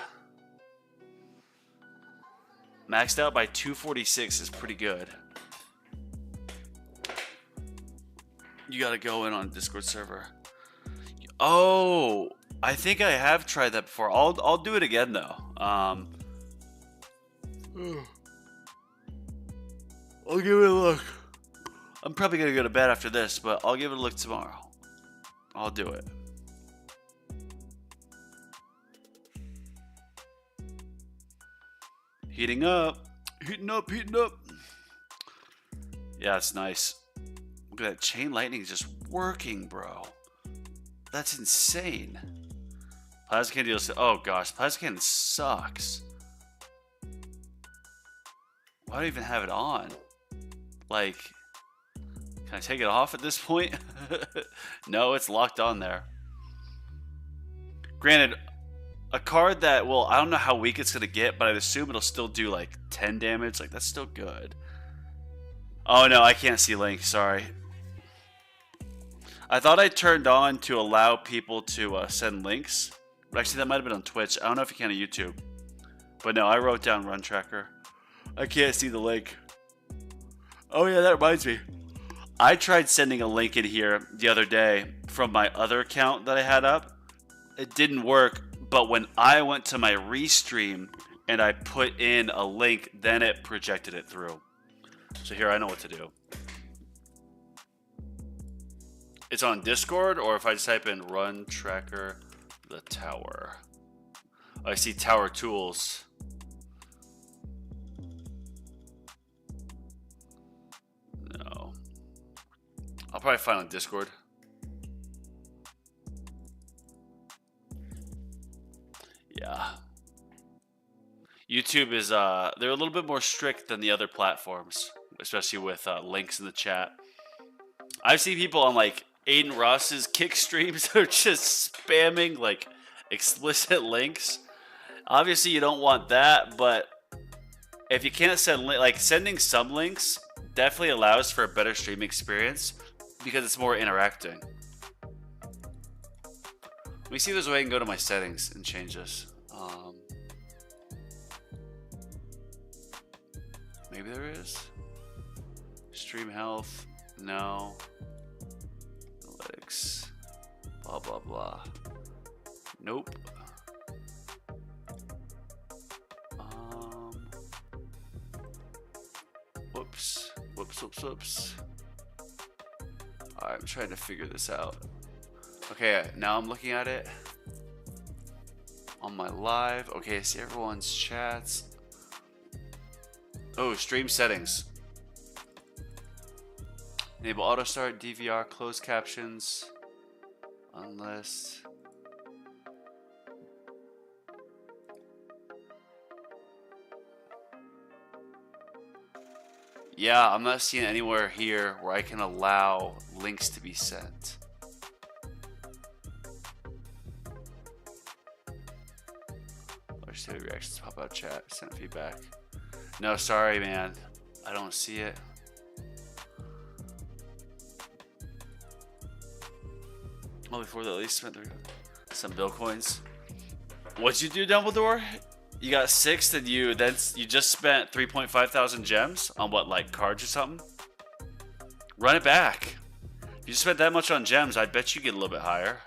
Maxed out by 246 is pretty good. You gotta go in on Discord server. Oh, I think I have tried that before. I'll do it again though. I'll give it a look. I'm probably gonna go to bed after this, but I'll give it a look tomorrow. I'll do it. Heating up. Heating up, heating up. Yeah, it's nice. Look at that. Chain Lightning is just working, bro. That's insane. Plasma Cannon deals. Oh gosh, Plasma Cannon sucks. Why do I even have it on? Like, can Can I take it off at this point? No, it's locked on there. Granted, a card that, well, I don't know how weak it's going to get, but I'd assume it'll still do like 10 damage. Like, that's still good. Oh, no, I can't see Link. Sorry. I thought I turned on to allow people to send links. But actually, that might have been on Twitch. I don't know if you can on YouTube. But no, I wrote down Run Tracker. I can't see the link. Oh, yeah, that reminds me. I tried sending a link in here the other day from my other account that I had up. It didn't work, but when I went to my restream and I put in a link, then it projected it through. So here, I know what to do. It's on Discord, or if I just type in Run Tracker the Tower. I see Tower Tools. No. I'll probably find on Discord. Yeah. YouTube is, they're a little bit more strict than the other platforms, especially with links in the chat. I've seen people on like Aiden Ross's kick streams that are just spamming like explicit links. Obviously, you don't want that, but if you can't send like sending some links definitely allows for a better stream experience because it's more interacting. Let me see if there's a way I can go to my settings and change this. Maybe there is. Stream health. No. Analytics. Blah, blah, blah. Nope. Whoops. Whoops. Alright, I'm trying to figure this out. Okay, now I'm looking at it on my live. Okay, I see everyone's chats. Oh, stream settings. Enable auto start, DVR, closed captions, unless. Yeah, I'm not seeing anywhere here where I can allow links to be sent. Reactions pop out chat, send feedback. No, sorry, man. I don't see it. Well, before that, at least spent some bill coins. What'd you do, Dumbledore? You got 6, and you just spent 3.5 thousand gems on what, like cards or something? Run it back. If you spent that much on gems, I bet you get a little bit higher.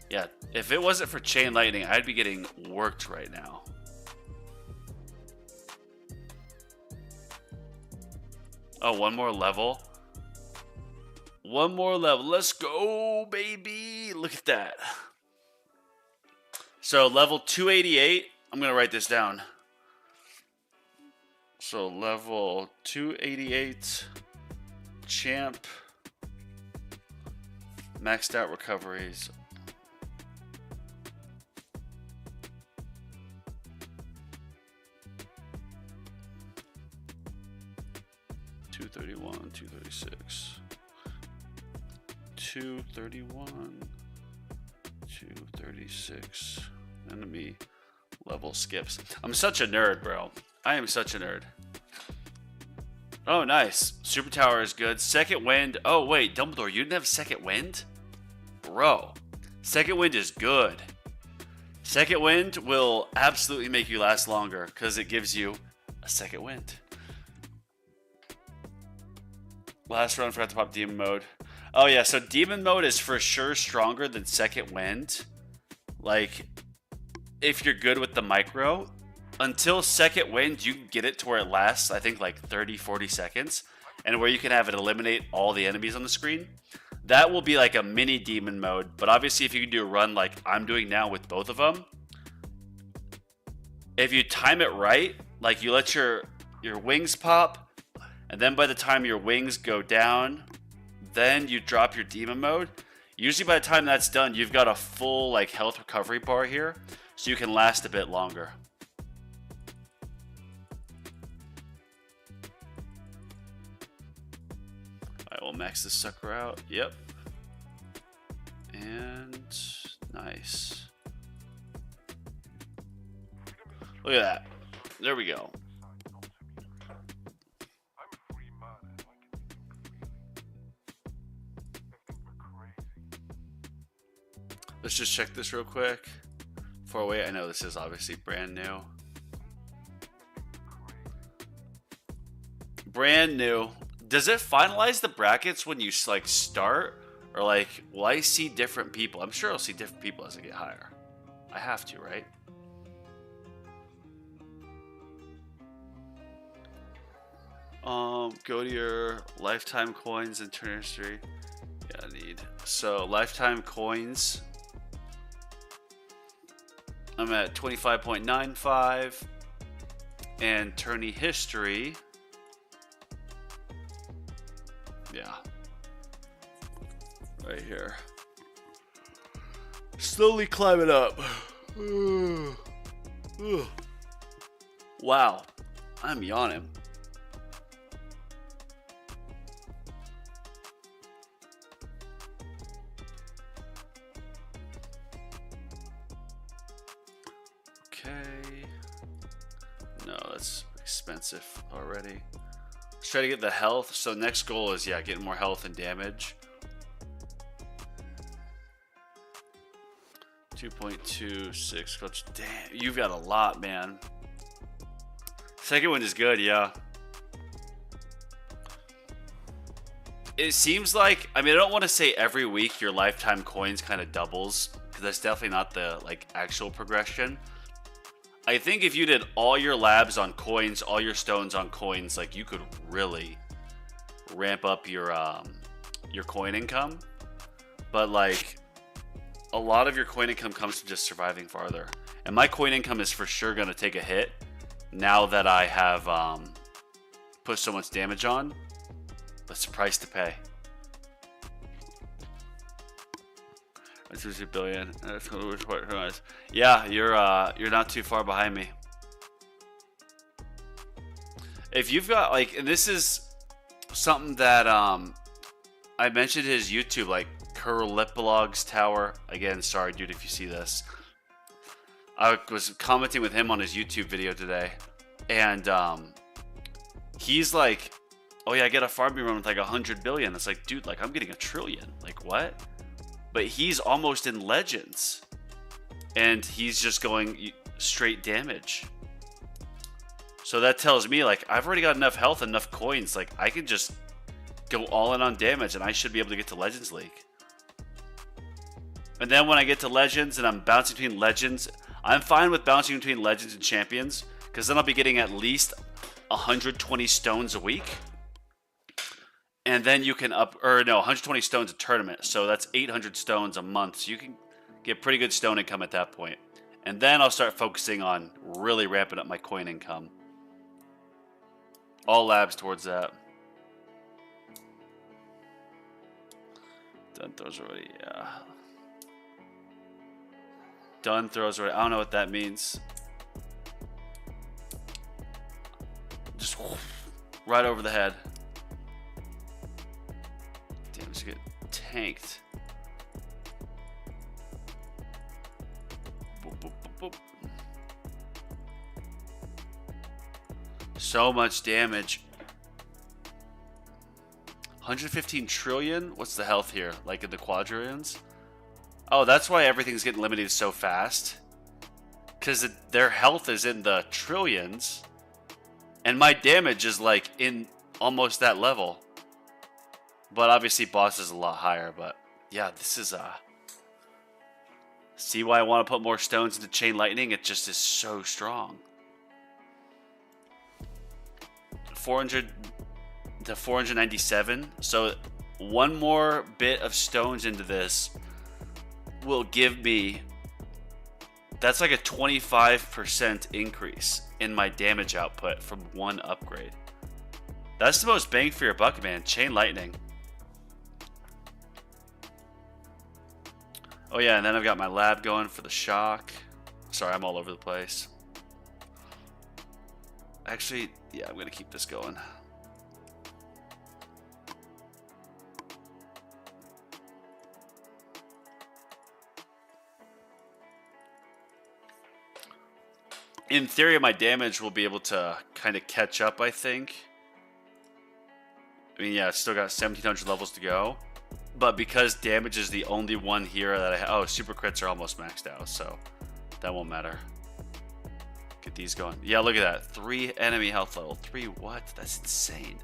Yeah, if it wasn't for Chain Lightning, I'd be getting worked right now. Oh, one more level. One more level. Let's go, baby. Look at that. So level 288. I'm going to write this down. So level 288. Champ. Maxed out recoveries. 231, 236, 231, 236. Enemy level skips. I'm such a nerd, bro. I am such a nerd. Oh, nice. Super Tower is good. Second Wind. Oh, wait. Dumbledore, you didn't have Second Wind? Bro. Second Wind is good. Second Wind will absolutely make you last longer because it gives you a second wind. Last run, forgot to pop Demon Mode. Oh yeah, so Demon Mode is for sure stronger than Second Wind. Like, if you're good with the micro, until Second Wind, you can get it to where it lasts, I think, like 30, 40 seconds. And where you can have it eliminate all the enemies on the screen. That will be like a mini Demon Mode. But obviously, if you can do a run like I'm doing now with both of them, if you time it right, like you let your wings pop, and then by the time your wings go down, then you drop your Demon Mode. Usually by the time that's done, you've got a full like health recovery bar here, so you can last a bit longer. we'll max this sucker out. Yep. And nice. Look at that. There we go. Let's just check this real quick. Before we wait, I know this is obviously brand new. Brand new. Does it finalize the brackets when you like start, or like will I see different people? I'm sure I'll see different people as I get higher. I have to, right? Go to your lifetime coins and turn history. Yeah, I need. So lifetime coins. I'm at 25.95, and tourney history. Yeah. Right here. Slowly climbing up. Wow. I'm yawning. Okay. No, that's expensive already. Let's try to get the health. So next goal is, yeah, getting more health and damage. 2.26 coach. Damn, you've got a lot, man. Second one is good, yeah. It seems like, I mean, I don't want to say every week your lifetime coins kind of doubles, because that's definitely not the like actual progression. I think if you did all your labs on coins, all your stones on coins, like you could really ramp up your coin income. But like a lot of your coin income comes from just surviving farther. And my coin income is for sure going to take a hit now that I have put so much damage on. That's the price to pay. That's $2 billion. Yeah, you're not too far behind me. If you've got like, and this is something that I mentioned his YouTube, like Curlipolog's Tower. Again, sorry, dude, if you see this. I was commenting with him on his YouTube video today, and he's like, "Oh yeah, I get a farming run with like 100 billion." It's like, dude, like I'm getting 1 trillion. Like what? But he's almost in Legends, and he's just going straight damage. So that tells me, like, I've already got enough health, enough coins. Like, I can just go all in on damage, and I should be able to get to Legends League. And then when I get to Legends, and I'm bouncing between Legends, I'm fine with bouncing between Legends and Champions, because then I'll be getting at least 120 stones a week. And then you can 120 stones a tournament. So that's 800 stones a month. So you can get pretty good stone income at that point. And then I'll start focusing on really ramping up my coin income. All labs towards that. Done throws already, yeah. Done throws already. I don't know what that means. Just right over the head. Damn, just get tanked. Boop, boop, boop, boop. So much damage. 115 trillion? What's the health here? Like in the quadrillions? Oh, that's why everything's getting limited so fast. Because their health is in the trillions. And my damage is like in almost that level. But obviously boss is a lot higher. But yeah, this is see why I want to put more stones into Chain Lightning? It just is so strong. 400 to 497. So one more bit of stones into this will give me, that's like a 25% increase in my damage output from one upgrade. That's the most bang for your buck, man. Chain Lightning. Oh yeah, and then I've got my lab going for the shock. Sorry, I'm all over the place. Actually, yeah, I'm gonna keep this going. in theory, my damage will be able to kind of catch up, I think. I mean, yeah, it's still got 1,700 levels to go. But because damage is the only one here that I have... Oh, super crits are almost maxed out, so that won't matter. Get these going. Yeah, look at that. 3 enemy health level. 3 what? That's insane.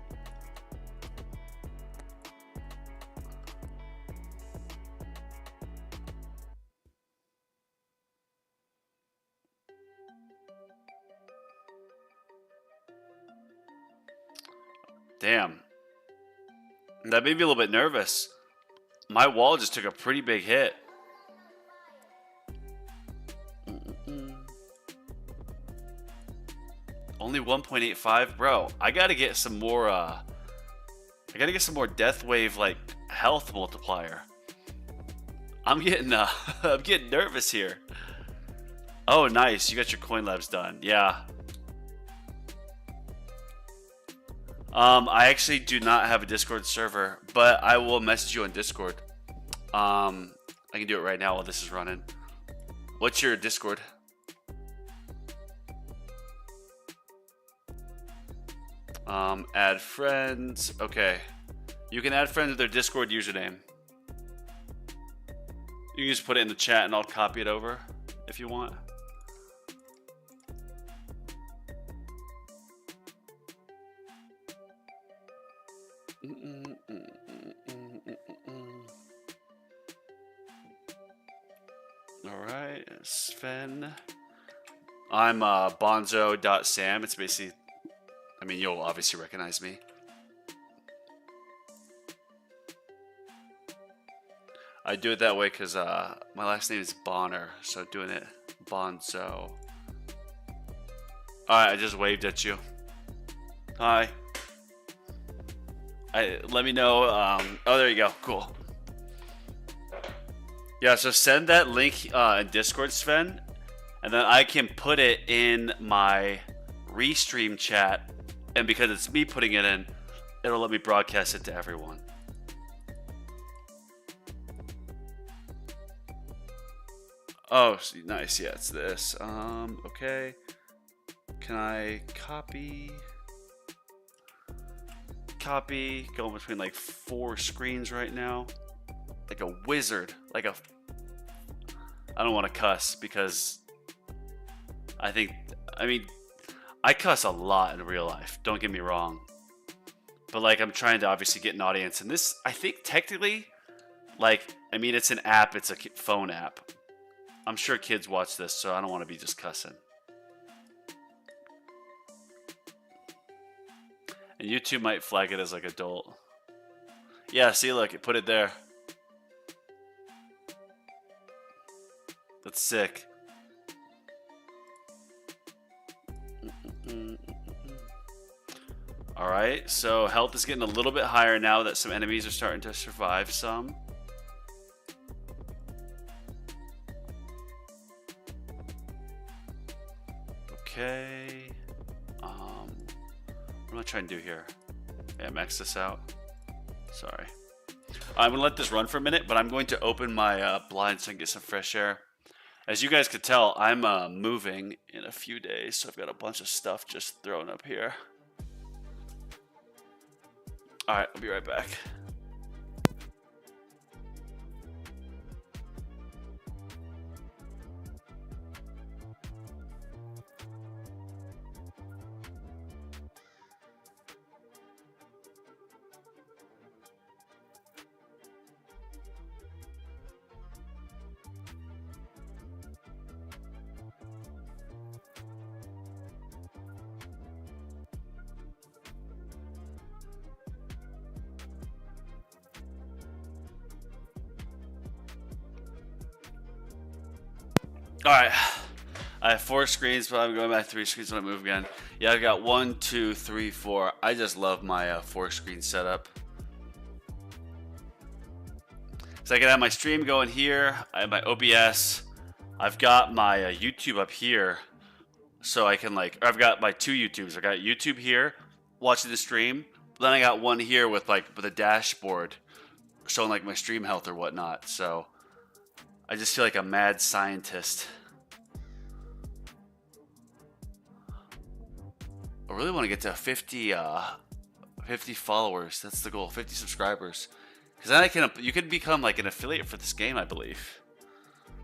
Damn. That made me a little bit nervous. My wall just took a pretty big hit. Only 1.85, bro. I gotta get some more. I gotta get some more Death Wave like health multiplier. I'm getting I'm getting nervous here. Oh, nice. You got your coin labs done. Yeah. I actually do not have a Discord server, but I will message you on Discord. I can do it right now while this is running. What's your Discord? Add friends. Okay. You can add friends with their Discord username. You can just put it in the chat and I'll copy it over if you want. Alright, Sven. I'm bonzo.sam. It's basically, I mean, you'll obviously recognize me. I do it that way because my last name is Bonner, so doing it Bonzo. Alright, I just waved at you. Hi. Let me know. Oh, there you go. Cool. Yeah, so send that link in Discord, Sven, and then I can put it in my restream chat, and because it's me putting it in, it'll let me broadcast it to everyone. Oh, nice. Yeah, it's this. Okay. Can I copy? Copy. Going between like 4 screens right now. Like a wizard. Like a... I don't want to cuss because I mean, I cuss a lot in real life. Don't get me wrong. But like, I'm trying to obviously get an audience. And this, I think technically, like, I mean, it's an app. It's a phone app. I'm sure kids watch this, so I don't want to be just cussing. And YouTube might flag it as like adult. Yeah, see, look, it put it there. That's sick. Alright, so health is getting a little bit higher now that some enemies are starting to survive some. Okay. What am I trying to do here? Yeah, max this out. Sorry. I'm going to let this run for a minute, but I'm going to open my blinds so I can get some fresh air. As you guys could tell, I'm moving in a few days, so I've got a bunch of stuff just thrown up here. Alright, I'll be right back. Alright, I have 4 screens, but I'm going back 3 screens when I move again. Yeah, I've got 1, 2, 3, 4. I just love my 4 screen setup. So I can have my stream going here. I have my OBS. I've got my YouTube up here. So I can like, I've got my 2 YouTubes. I got YouTube here, watching the stream. Then I got one here with a dashboard showing like my stream health or whatnot. So I just feel like a mad scientist. I really want to get to 50 followers. That's the goal. 50 subscribers. Because then you can become like an affiliate for this game, I believe.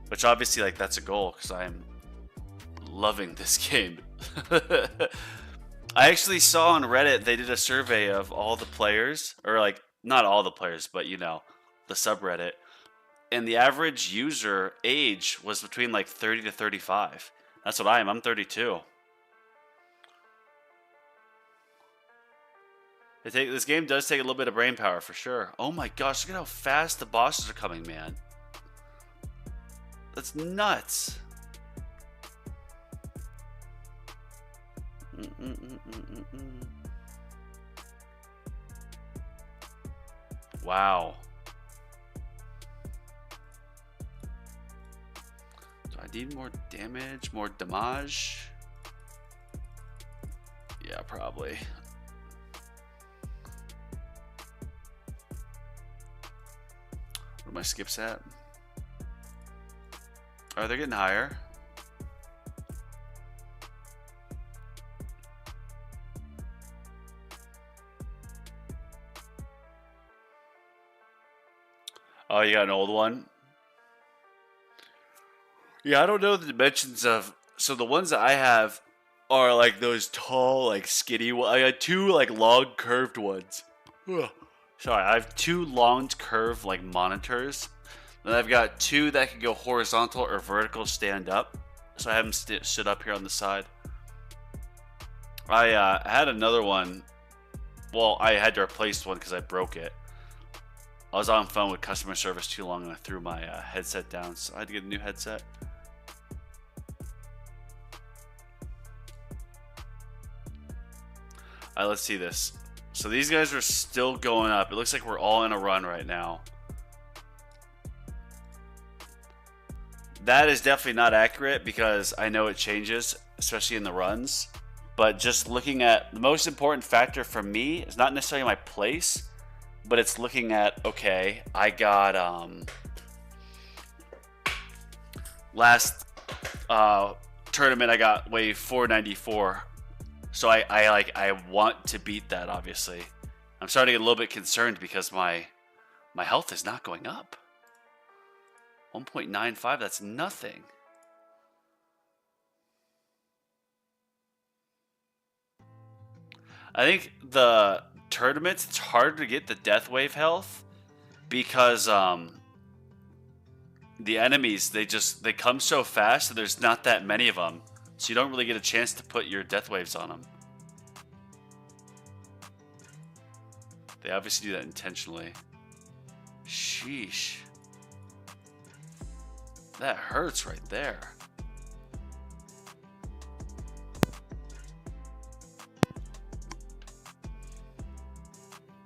Which obviously, like, that's a goal because I'm loving this game. I actually saw on Reddit they did a survey of all the players, or like not all the players, but you know, the subreddit, and the average user age was between like 30 to 35. That's what I am. I'm 32. This game does take a little bit of brain power for sure. Oh my gosh, look at how fast the bosses are coming, man. That's nuts. Wow. Do I need more damage? More damage? Yeah, probably. What are my skips at? Oh, they're getting higher. Oh, you got an old one? Yeah, I don't know the dimensions of... So the ones that I have are like those tall, like skinny ones. I got two like long curved ones. Ugh. Sorry, I have two long curved like monitors. Then I've got two that can go horizontal or vertical stand up. So I have them stood up here on the side. I had another one. Well, I had to replace one because I broke it. I was on the phone with customer service too long and I threw my headset down, so I had to get a new headset. Alright, let's see this. So these guys are still going up. It looks like we're all in a run right now. That is definitely not accurate because I know it changes, especially in the runs. But just looking at the most important factor for me is not necessarily my place, but it's looking at, okay, I got last tournament I got wave 494. So I want to beat that, obviously. I'm starting to get a little bit concerned because my health is not going up. 1.95, that's nothing. I think the tournaments, it's harder to get the death wave health because the enemies, they come so fast and there's not that many of them, so you don't really get a chance to put your death waves on them. They obviously do that intentionally. Sheesh, that hurts right there.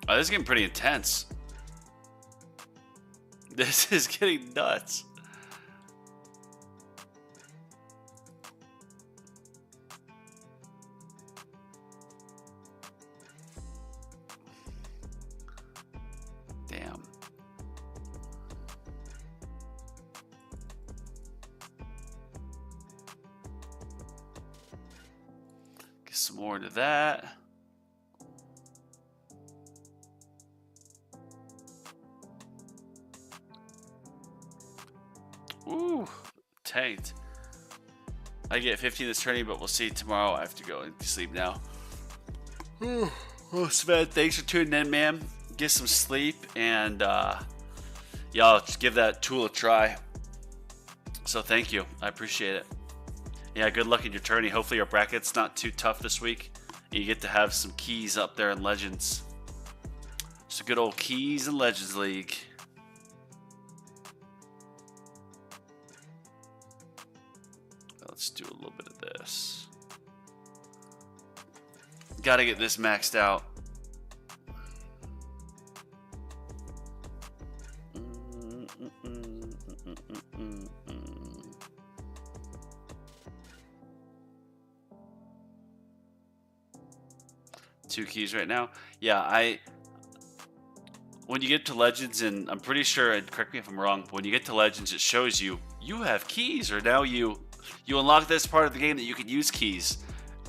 Oh, this is getting pretty intense. This is getting nuts. Damn. Get some more into that. Ooh, tanked. I get 15 this tourney, but we'll see tomorrow. I have to go and sleep now. Oh, Sven, thanks for tuning in, man. Get some sleep, and y'all just give that tool a try. So thank you. I appreciate it. Yeah, good luck in your tourney. Hopefully your bracket's not too tough this week. And you get to have some keys up there in Legends. Just a good old Keys and Legends League. Let's do a little bit of this. Gotta get this maxed out. Two keys right now. Yeah, when you get to Legends, and I'm pretty sure, and correct me if I'm wrong, when you get to Legends, it shows you have keys, or now you unlock this part of the game that you can use keys.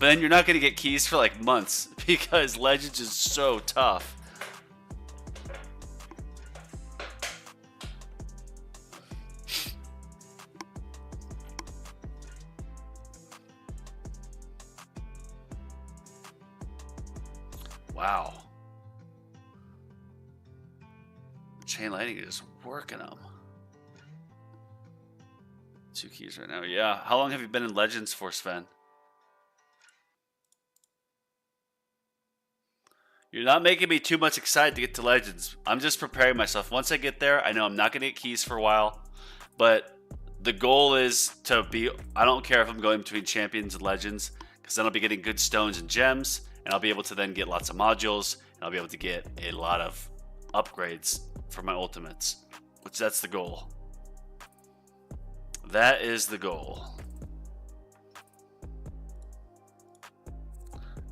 But then you're not going to get keys for like months because Legends is so tough. Wow. Chain Lightning is working them. 2 keys right now. Yeah. How long have you been in Legends for, Sven? You're not making me too much excited to get to Legends. I'm just preparing myself. Once I get there, I know I'm not going to get keys for a while. But the goal is to be... I don't care if I'm going between Champions and Legends, because then I'll be getting good stones and gems, and I'll be able to then get lots of modules, and I'll be able to get a lot of upgrades for my ultimates. Which, that's the goal. That is the goal.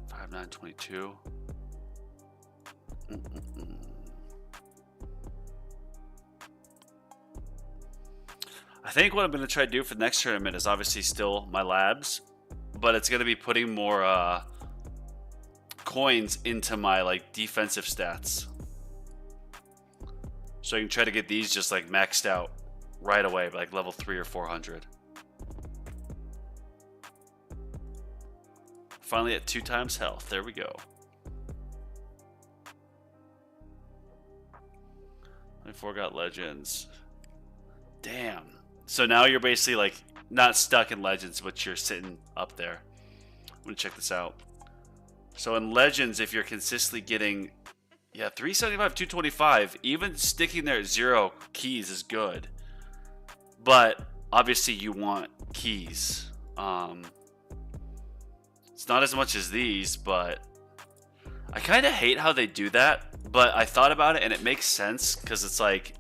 5922. I think what I'm going to try to do for the next tournament is obviously still my labs, but it's going to be putting more coins into my like defensive stats, so I can try to get these just like maxed out right away, like level 3 or 400. Finally at 2 times health. There we go. 24 got Legends. Damn. So now you're basically like not stuck in Legends, but you're sitting up there. I'm gonna check this out. So in Legends, if you're consistently getting, yeah, 375, 225, even sticking there at 0 keys is good. But obviously you want keys. It's not as much as these, but I kind of hate how they do that. But I thought about it and it makes sense, because it's like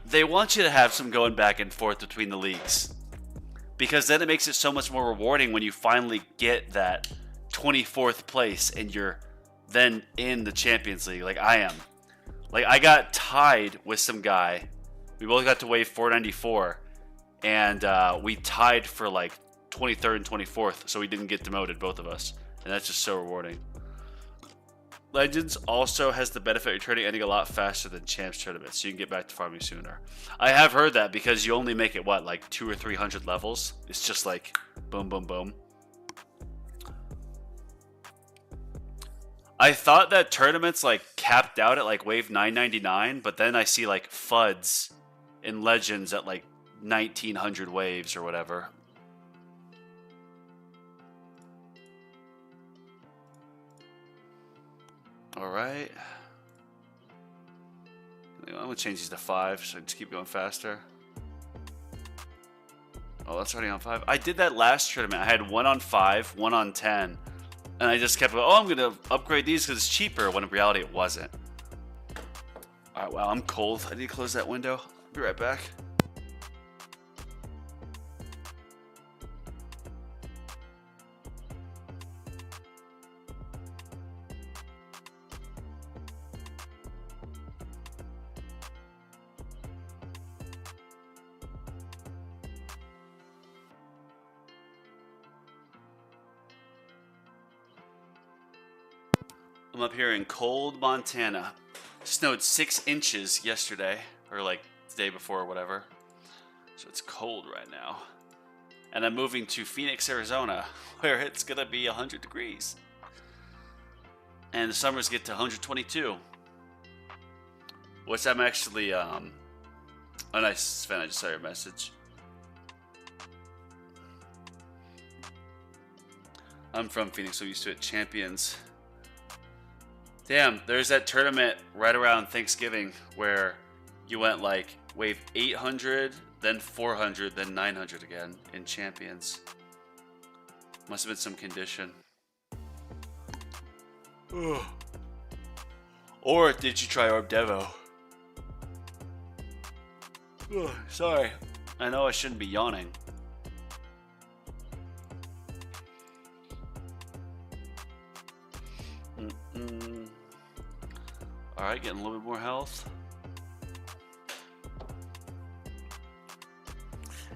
they want you to have some going back and forth between the leagues, because then it makes it so much more rewarding when you finally get that 24th place and you're then in the Champions League like I am. Like I got tied with some guy. We both got to wave 494, and we tied for like 23rd and 24th, so we didn't get demoted, both of us, and that's just so rewarding. Legends also has the benefit of your tourney ending a lot faster than Champs tournaments, so you can get back to farming sooner. I have heard that, because you only make it, what, like 200 or 300 levels? It's just like boom, boom, boom. I thought that tournaments like capped out at like wave 999, but then I see like FUDs in Legends at like 1900 waves or whatever. Alright. I'm going to change these to 5 so I can just keep going faster. Oh, that's already on 5. I did that last tournament. I had 1 on 5, 1 on 10. And I just kept going, oh, I'm going to upgrade these because it's cheaper, when in reality it wasn't. Alright, wow, I'm cold. I need to close that window. I'll be right back. I'm up here in cold Montana. Snowed 6 inches yesterday, or like the day before or whatever. So it's cold right now. And I'm moving to Phoenix, Arizona, where it's gonna be 100 degrees. And the summers get to 122. Which I'm actually, oh nice, Sven, I just saw your message. I'm from Phoenix, so used to it. Champions. Damn, there's that tournament right around Thanksgiving where you went like wave 800, then 400, then 900 again in Champions. Must have been some condition. Ugh. Or did you try Orb Devo? Ugh, sorry. I know I shouldn't be yawning. Alright, getting a little bit more health.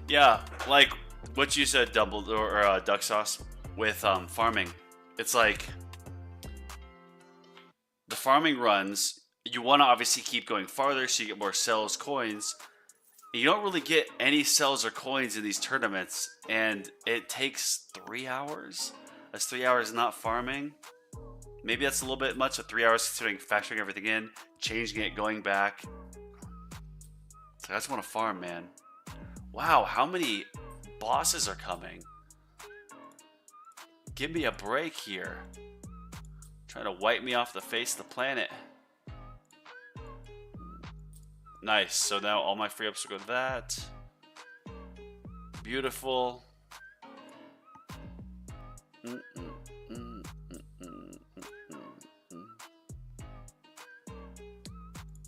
Yeah, like what you said, Dumbledore, or Duck Sauce. with farming. It's like the farming runs, you want to obviously keep going farther so you get more cells, coins. You don't really get any cells or coins in these tournaments, and it takes 3 hours. That's 3 hours not farming. Maybe that's a little bit much, but 3 hours considering factoring everything in, changing it, going back. I just want to farm, man. Wow, how many bosses are coming? Give me a break here. Trying to wipe me off the face of the planet. Nice. So now all my free ups will go to that. Beautiful. Did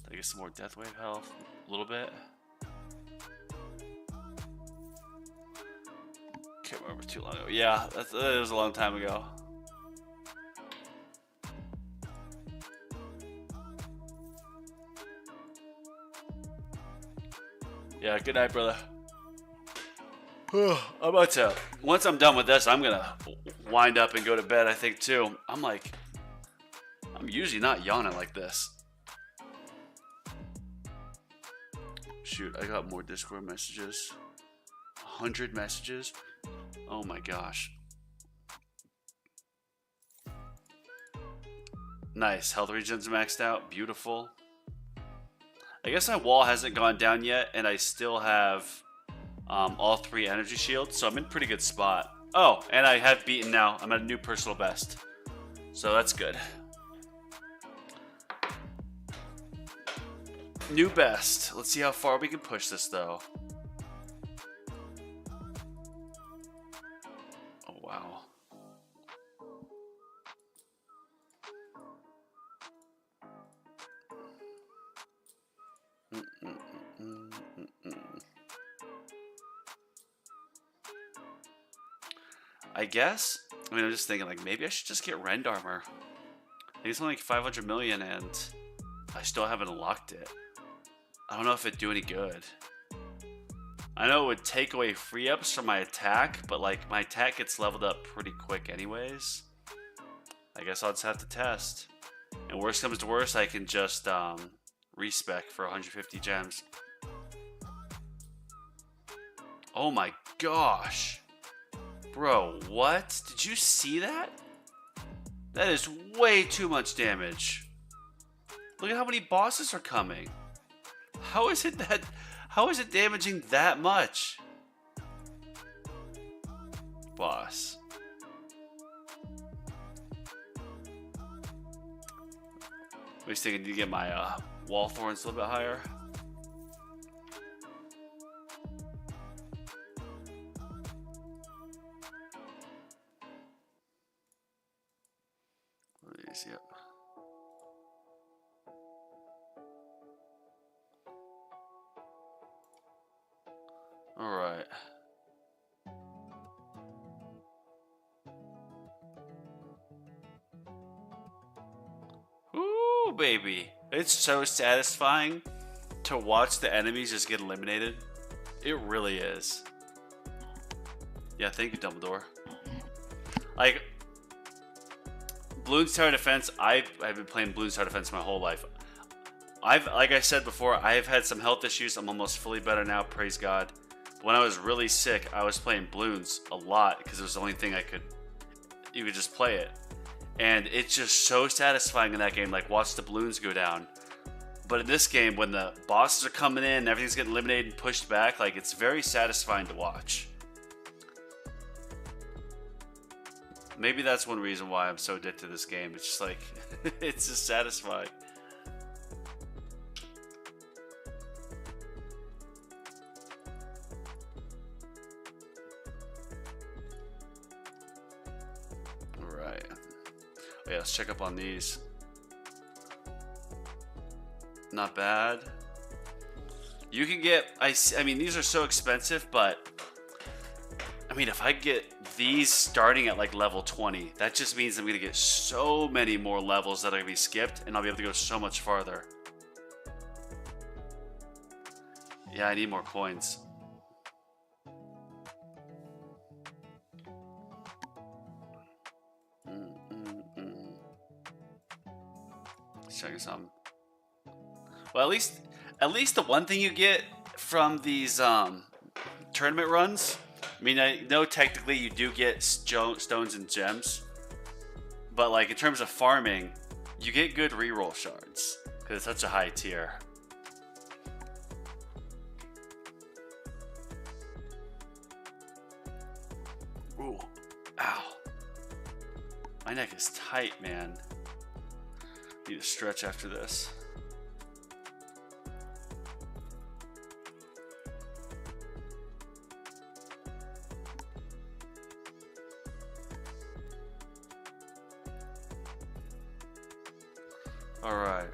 I get some more death wave health? A little bit. Can't remember too long ago. Yeah, that was a long time ago. Yeah, good night, brother. I'm about to, once I'm done with this, I'm gonna wind up and go to bed, I think, too. I'm usually not yawning like this. Shoot, I got more Discord messages. 100 messages. Oh my gosh. Nice. Health regen's maxed out. Beautiful. I guess my wall hasn't gone down yet, and I still have all 3 energy shields, so I'm in a pretty good spot. Oh, and I have beaten now. I'm at a new personal best. So that's good. New best. Let's see how far we can push this, though. Oh, wow. I guess. I mean, I'm just thinking, like, maybe I should just get Rend Armor. I think it's only like 500 million, and I still haven't unlocked it. I don't know if it'd do any good. I know it would take away free ups from my attack, but, like, my attack gets leveled up pretty quick anyways. I guess I'll just have to test. And worst comes to worst, I can just respec for 150 gems. Oh my gosh. Bro, what? Did you see that? That is way too much damage. Look at how many bosses are coming. How is it damaging that much? Boss. I was thinking to get my wall thorns a little bit higher. Yep. All right. Ooh, baby. It's so satisfying to watch the enemies just get eliminated. It really is. Yeah, thank you, Dumbledore. Like, Bloons Tower Defense, I've been playing Bloons Tower Defense my whole life. Like I said before, I've had some health issues. I'm almost fully better now, praise God. When I was really sick, I was playing Bloons a lot because it was the only thing you could just play it. And it's just so satisfying in that game, like watch the Bloons go down. But in this game, when the bosses are coming in, everything's getting eliminated and pushed back, like it's very satisfying to watch. Maybe that's one reason why I'm so addicted to this game. It's just like, it's just satisfying. All right. Oh, yeah, let's check up on these. Not bad. You can get, I mean, these are so expensive, but I mean, if I get these starting at like level 20, that just means I'm gonna get so many more levels that are gonna be skipped, and I'll be able to go so much farther. Yeah, I need more coins. Let's check some. Well, at least the one thing you get from these tournament runs. I mean, I know technically you do get stones and gems, but like in terms of farming, you get good reroll shards because it's such a high tier. Ooh, ow. My neck is tight, man. Need to stretch after this. All right.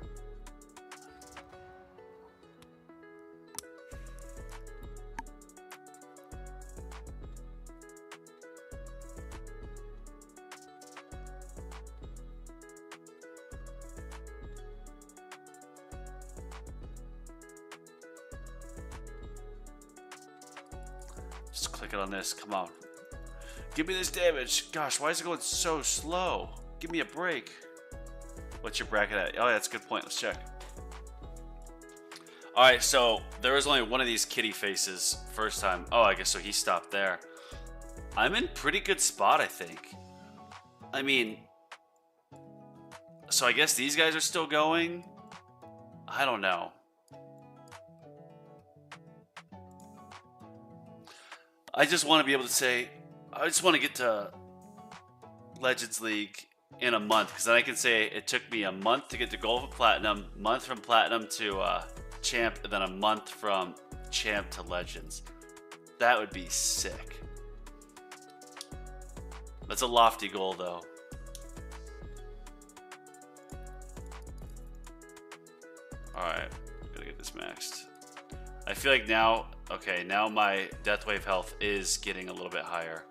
Just click it on this. Come on. Give me this damage. Gosh, why is it going so slow? Give me a break. What's your bracket at? Oh, yeah, that's a good point. Let's check. Alright, so there was only one of these kitty faces first time. Oh, I guess so he stopped there. I'm in pretty good spot, I think. I mean, so I guess these guys are still going? I don't know. I just want to be able to say, I just want to get to Legends League in a month, because then I can say it took me a month to get to gold from platinum, month from platinum to champ, and then a month from champ to legends. That would be sick. That's a lofty goal, though. Alright, gotta get this maxed. I feel like now, okay, now my death wave health is getting a little bit higher.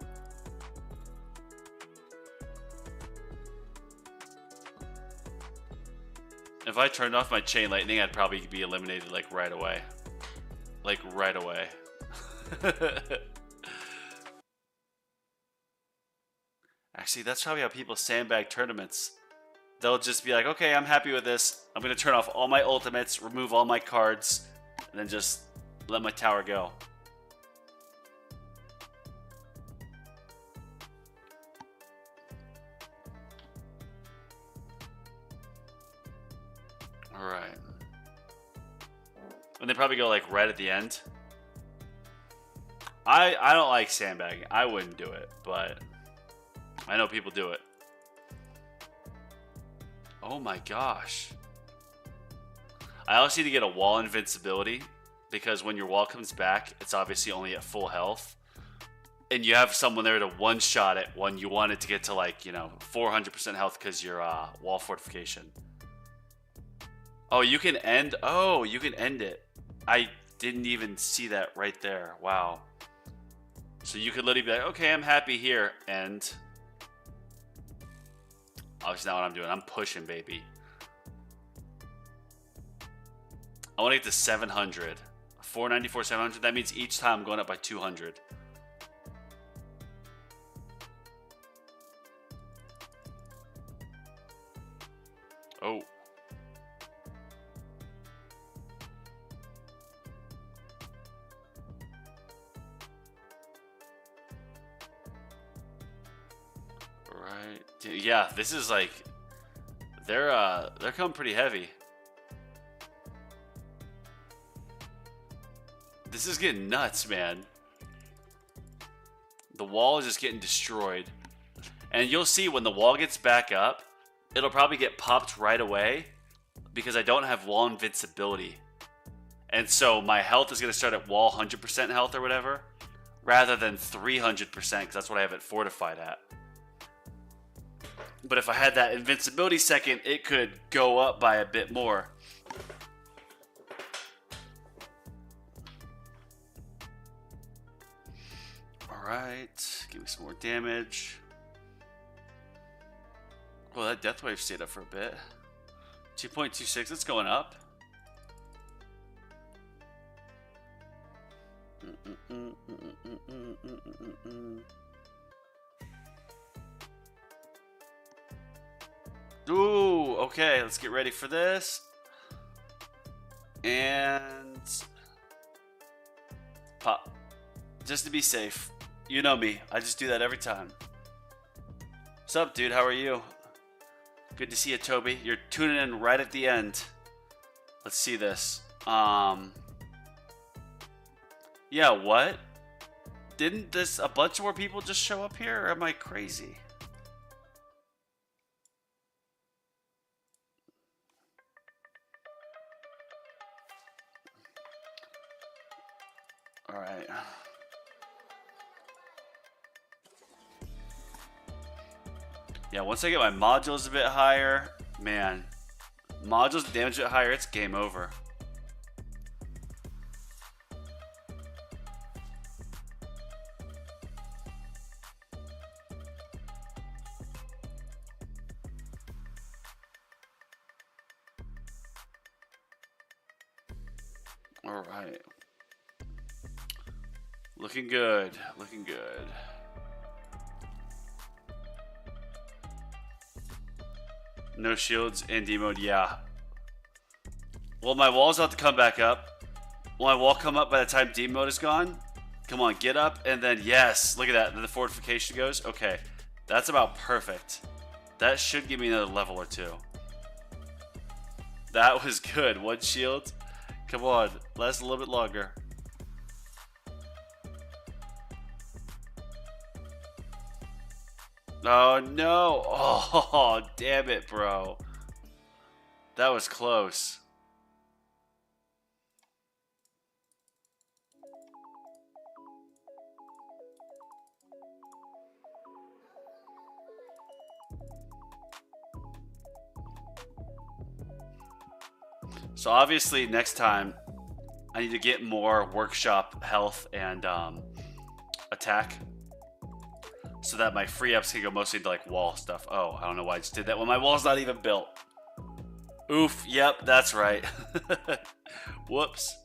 If I turned off my chain lightning, I'd probably be eliminated like right away. Like right away. Actually, that's probably how people sandbag tournaments. They'll just be like, okay, I'm happy with this. I'm going to turn off all my ultimates, remove all my cards, and then just let my tower go. Alright. And they probably go like right at the end. I don't like sandbagging. I wouldn't do it, but I know people do it. Oh my gosh. I also need to get a wall invincibility, because when your wall comes back, it's obviously only at full health. And you have someone there to one-shot it when you want it to get to like, you know, 400% health because you're wall fortification. Oh, you can end. Oh, you can end it. I didn't even see that right there. Wow. So you could literally be like, okay, I'm happy here. And obviously not what I'm doing. I'm pushing, baby. I want to get to 700. 494, 700. That means each time I'm going up by 200. Oh. Right. Yeah, this is like they're coming pretty heavy. This is getting nuts, man. The wall is just getting destroyed. And you'll see when the wall gets back up, it'll probably get popped right away because I don't have wall invincibility. And so my health is going to start at wall 100% health or whatever, rather than 300% because that's what I have it fortified at. But if I had that invincibility second, it could go up by a bit more. Alright, give me some more damage. Well, that death wave stayed up for a bit. 2.26, it's going up. Ooh, Okay, let's get ready for this. And pop. Just to be safe. You know me. I just do that every time. What's up, dude? How are you? Good to see you, Toby. You're tuning in right at the end. Let's see this. Yeah, what? Didn't this a bunch more people just show up here, or am I crazy? All right. Yeah, once I get my modules a bit higher, man, modules damage a bit higher, it's game over. All right. Looking good. Looking good. No shields in D mode, yeah. Well, my wall's about to come back up. Will my wall come up by the time D mode is gone? Come on, get up, and then yes, look at that. Then the fortification goes. Okay, that's about perfect. That should give me another level or two. That was good. One shield. Come on, last a little bit longer. Oh no! Oh, damn it, bro. That was close. So obviously next time I need to get more workshop health and attack, so that my free ups can go mostly into like wall stuff. Oh, I don't know why I just did that when my wall's not even built. Oof, yep, that's right. Whoops.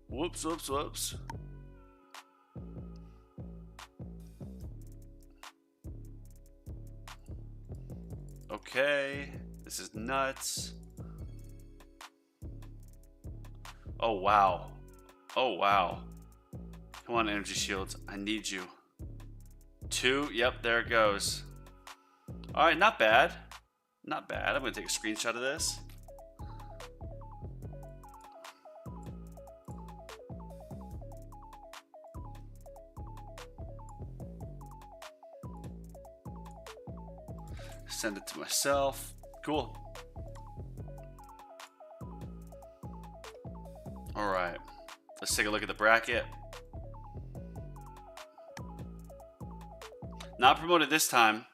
Whoops, whoops, whoops. Okay, this is nuts. Oh, wow. Oh, wow. Come on, energy shields. I need you. 2. Yep, there it goes. All right, not bad. Not bad. I'm going to take a screenshot of this. Send it to myself. Cool. All right. Let's take a look at the bracket. Not promoted this time.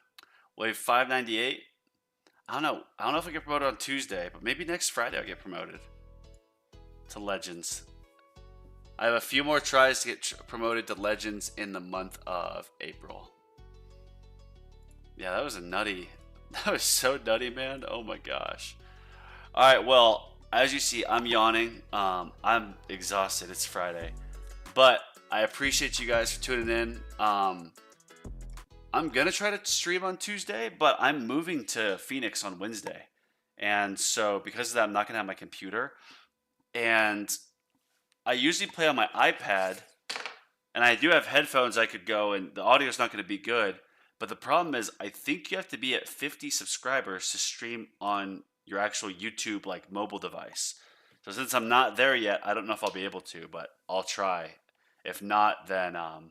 Wave 598. I don't know. I don't know if I get promoted on Tuesday, but maybe next Friday I'll get promoted to Legends. I have a few more tries to get promoted to Legends in the month of April. Yeah, that was a nutty. That was so nutty, man. Oh my gosh. All right, well, as you see, I'm yawning. I'm exhausted. It's Friday. But I appreciate you guys for tuning in. I'm going to try to stream on Tuesday, but I'm moving to Phoenix on Wednesday. And so because of that, I'm not going to have my computer. And I usually play on my iPad. And I do have headphones I could go, and the audio's not going to be good. But the problem is, I think you have to be at 50 subscribers to stream on your actual YouTube like mobile device. So since I'm not there yet, I don't know if I'll be able to, but I'll try. If not, then I'll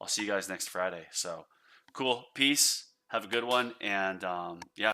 see you guys next Friday. So cool. Peace. Have a good one. And yeah.